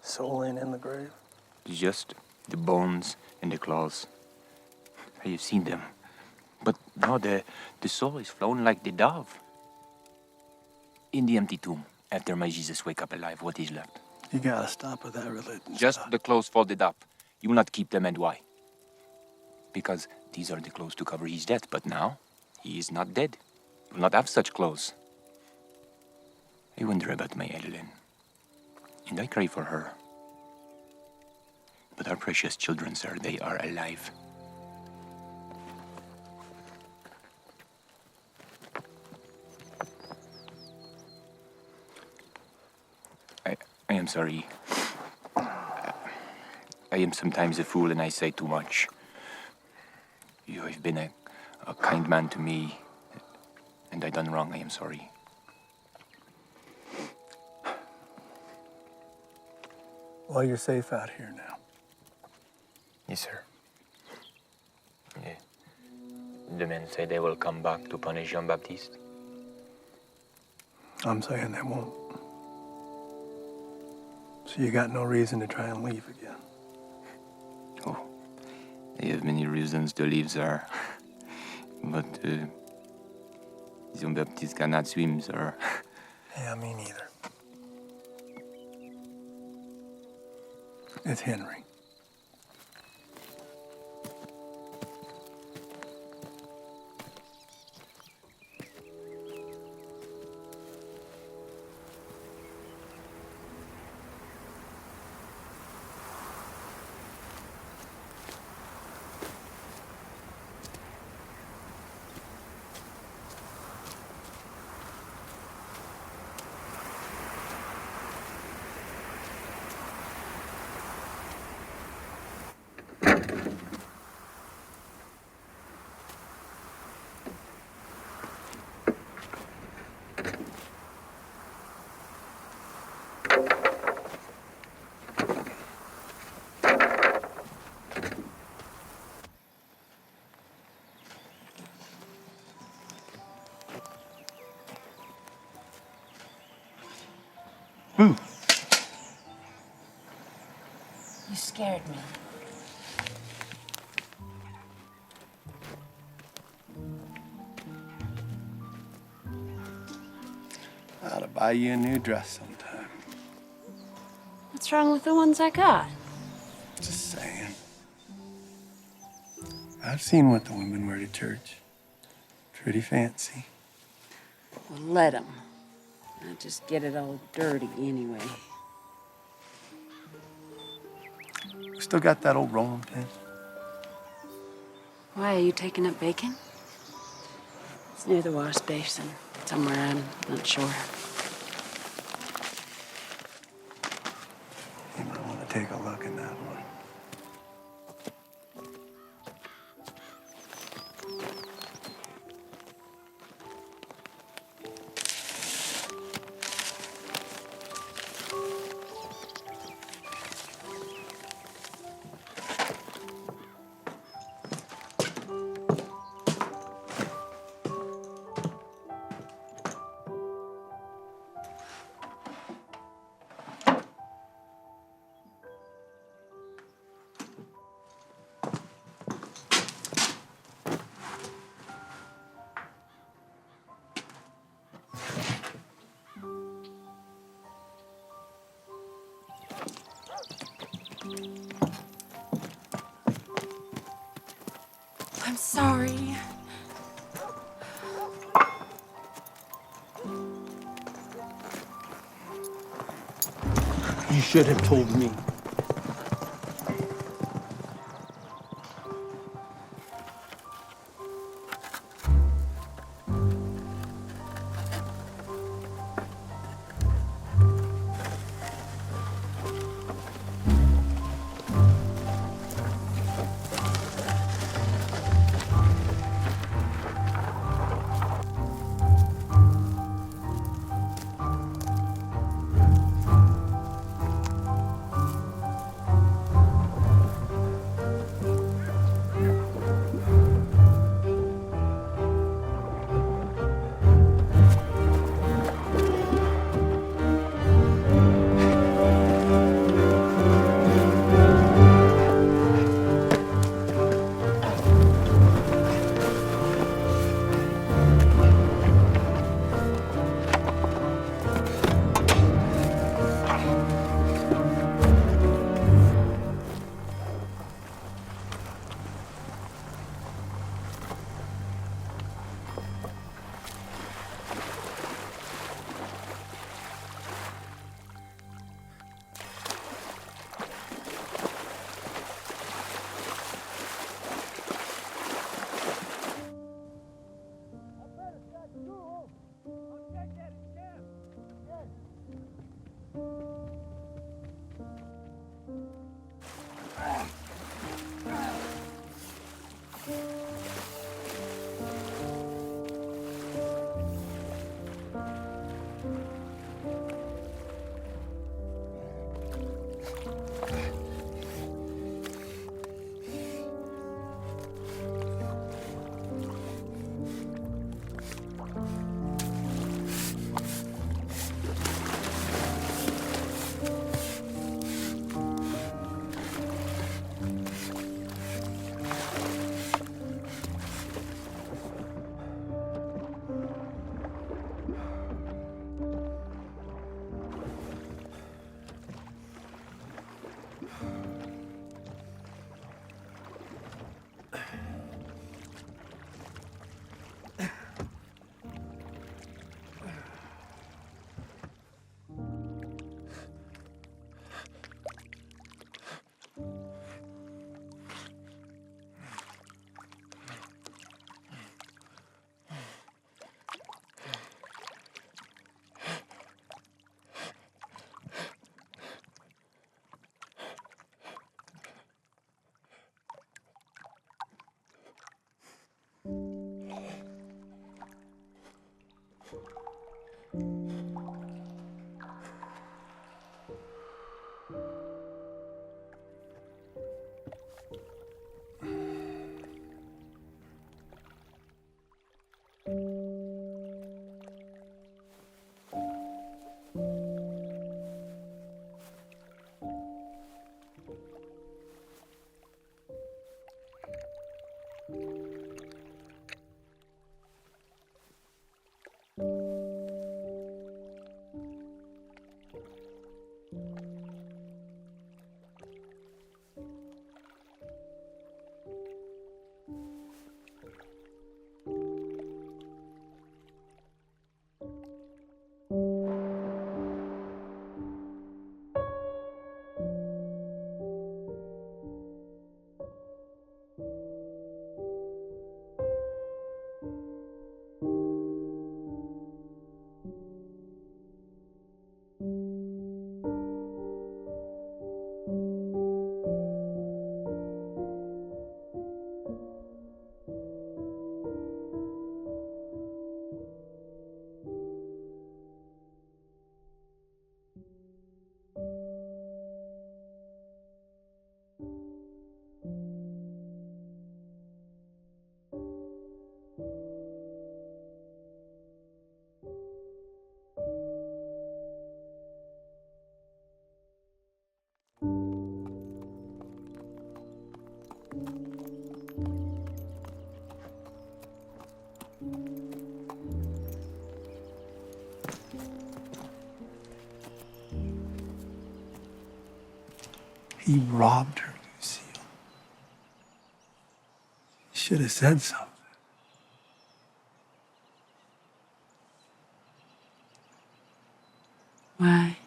Soul ain't in the grave? Just the bones and the claws. I have seen them. But no, the soul is flown like the dove. In the empty tomb, after my Jesus wake up alive, what is left? You gotta stop with that religion. Just the clothes folded up. You will not keep them, and why? Because these are the clothes to cover his death, but now he is not dead. He will not have such clothes. I wonder about my Adeline, and I cry for her. But our precious children, sir, they are alive. I am sorry. I am sometimes a fool and I say too much. You have been a kind man to me, and I done wrong. I am sorry. Well, you're safe out here now. Yes, sir. Yeah. The men say they will come back to punish Jean Baptiste. I'm saying they won't. So you got no reason to try and leave again. Oh, they have many reasons to leave, sir. But Jean Baptiste cannot swim, sir. Yeah, me neither. It's Henry. scared me. I ought to buy you a new dress sometime. What's wrong with the ones I got? Just saying. I've seen what the women wear to church. Pretty fancy. Well, let them. I just get it all dirty anyway. We still got that old rolling pin? Why, are you taking up bacon? It's near the wash basin. Somewhere, I'm not sure. You might want to take a look in that one. I'm sorry. You should have told me. He robbed her, Lucille. He should have said something. Why?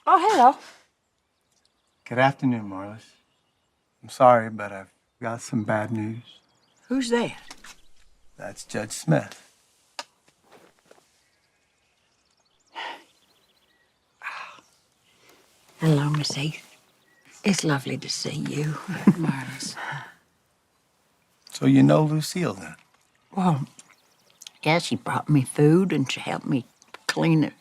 Oh, hello. Good afternoon, Marlis. I'm sorry, but I've got some bad news. Who's that? That's Judge Smith. Hello, Miss Heath. It's lovely to see you. Marlis. So you know Lucille, then? Well, yeah, she brought me food and she helped me clean the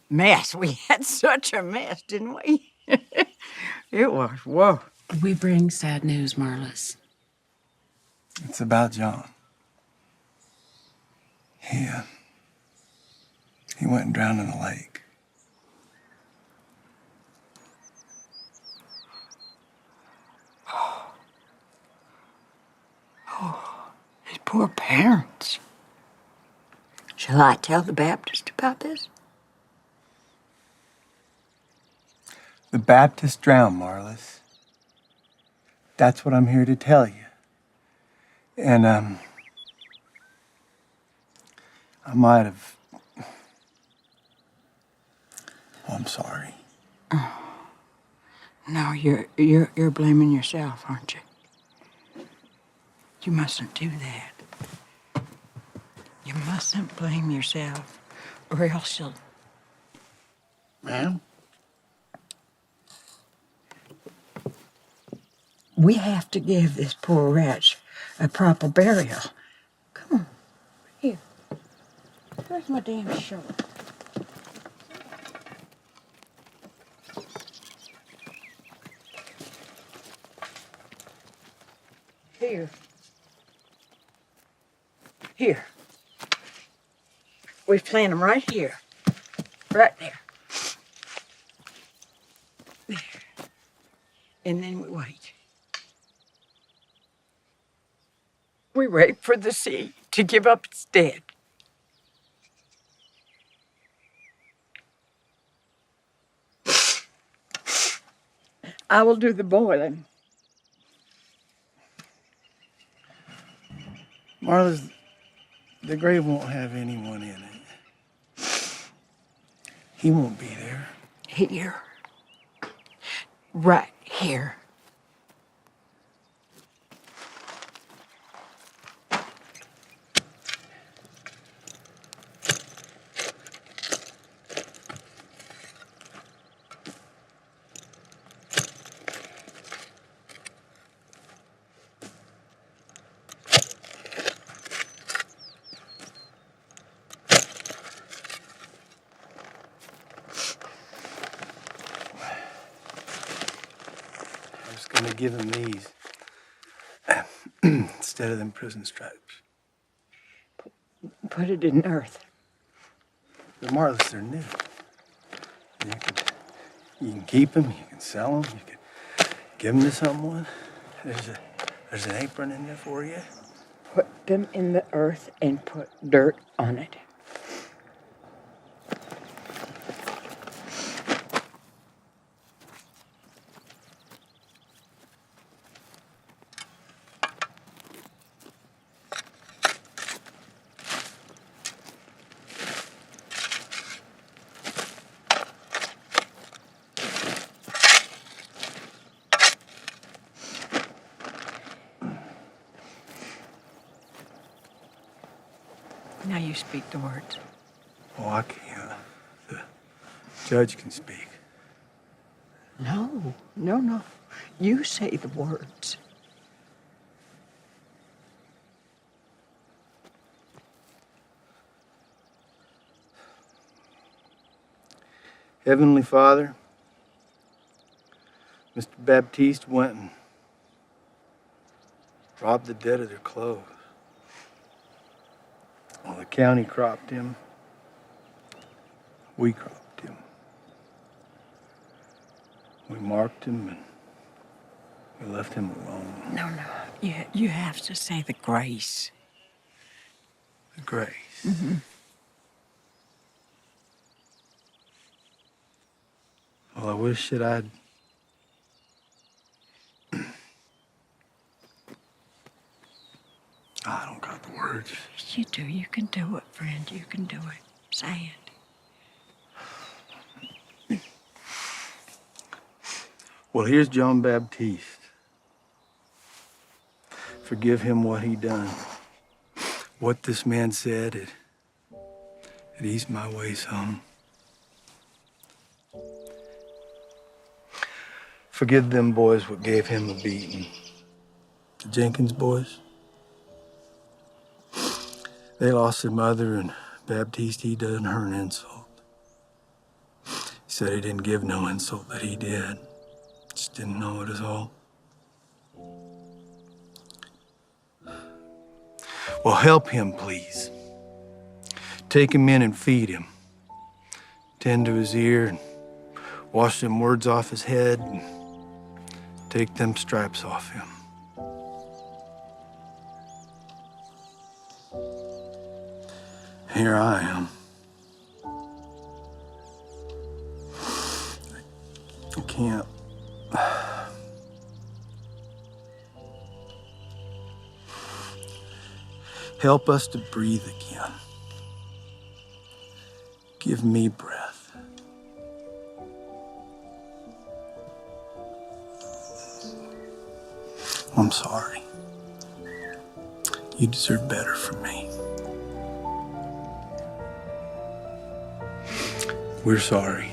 mess. We had such a mess, didn't we? It was, whoa. We bring sad news, Marlis. It's about John. He went and drowned in the lake. Oh, his poor parents. Shall I tell the Baptist about this? The Baptist drowned, Marlis. That's what I'm here to tell you. And, I might have... Oh, I'm sorry. Oh. No, you're blaming yourself, aren't you? You mustn't do that. You mustn't blame yourself, or else you'll... Ma'am? We have to give this poor wretch a proper burial. Come on. Here. Where's my damn shirt? Here. Here. We plant them right here. Right there. There. And then we wait. We wait for the sea to give up its dead. I will do the boiling. Marlis, the grave won't have anyone in it. He won't be there. Here. Right here. I'm gonna give him these instead of them prison stripes. Put it in earth. But Marlis, they're new. You can keep them, you can sell them, you can give them to someone. There's an apron in there for you. Put them in the earth and put dirt on it. Now you speak the words. Oh, I can't. The judge can speak. No, no, no. You say the words. Heavenly Father, Mr. Baptiste went and robbed the dead of their clothes. Well, the county cropped him. We cropped him. We marked him and we left him alone. No. You have to say the grace. The grace. Mm-hmm. Well, I wish that I'd... I don't got the words. You do. You can do it, friend. You can do it. Say it. Well, here's Jean Baptiste. Forgive him what he done. What this man said, it eased my way some. Forgive them boys what gave him a beating. The Jenkins boys. They lost their mother, and Baptiste, he done her an insult. He said he didn't give no insult, that he did. Just didn't know it is all. Well, help him, please. Take him in and feed him. Tend to his ear and wash them words off his head and take them stripes off him. Here I am. I can't. Help us to breathe again. Give me breath. I'm sorry. You deserve better from me. We're sorry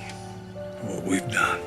for what we've done.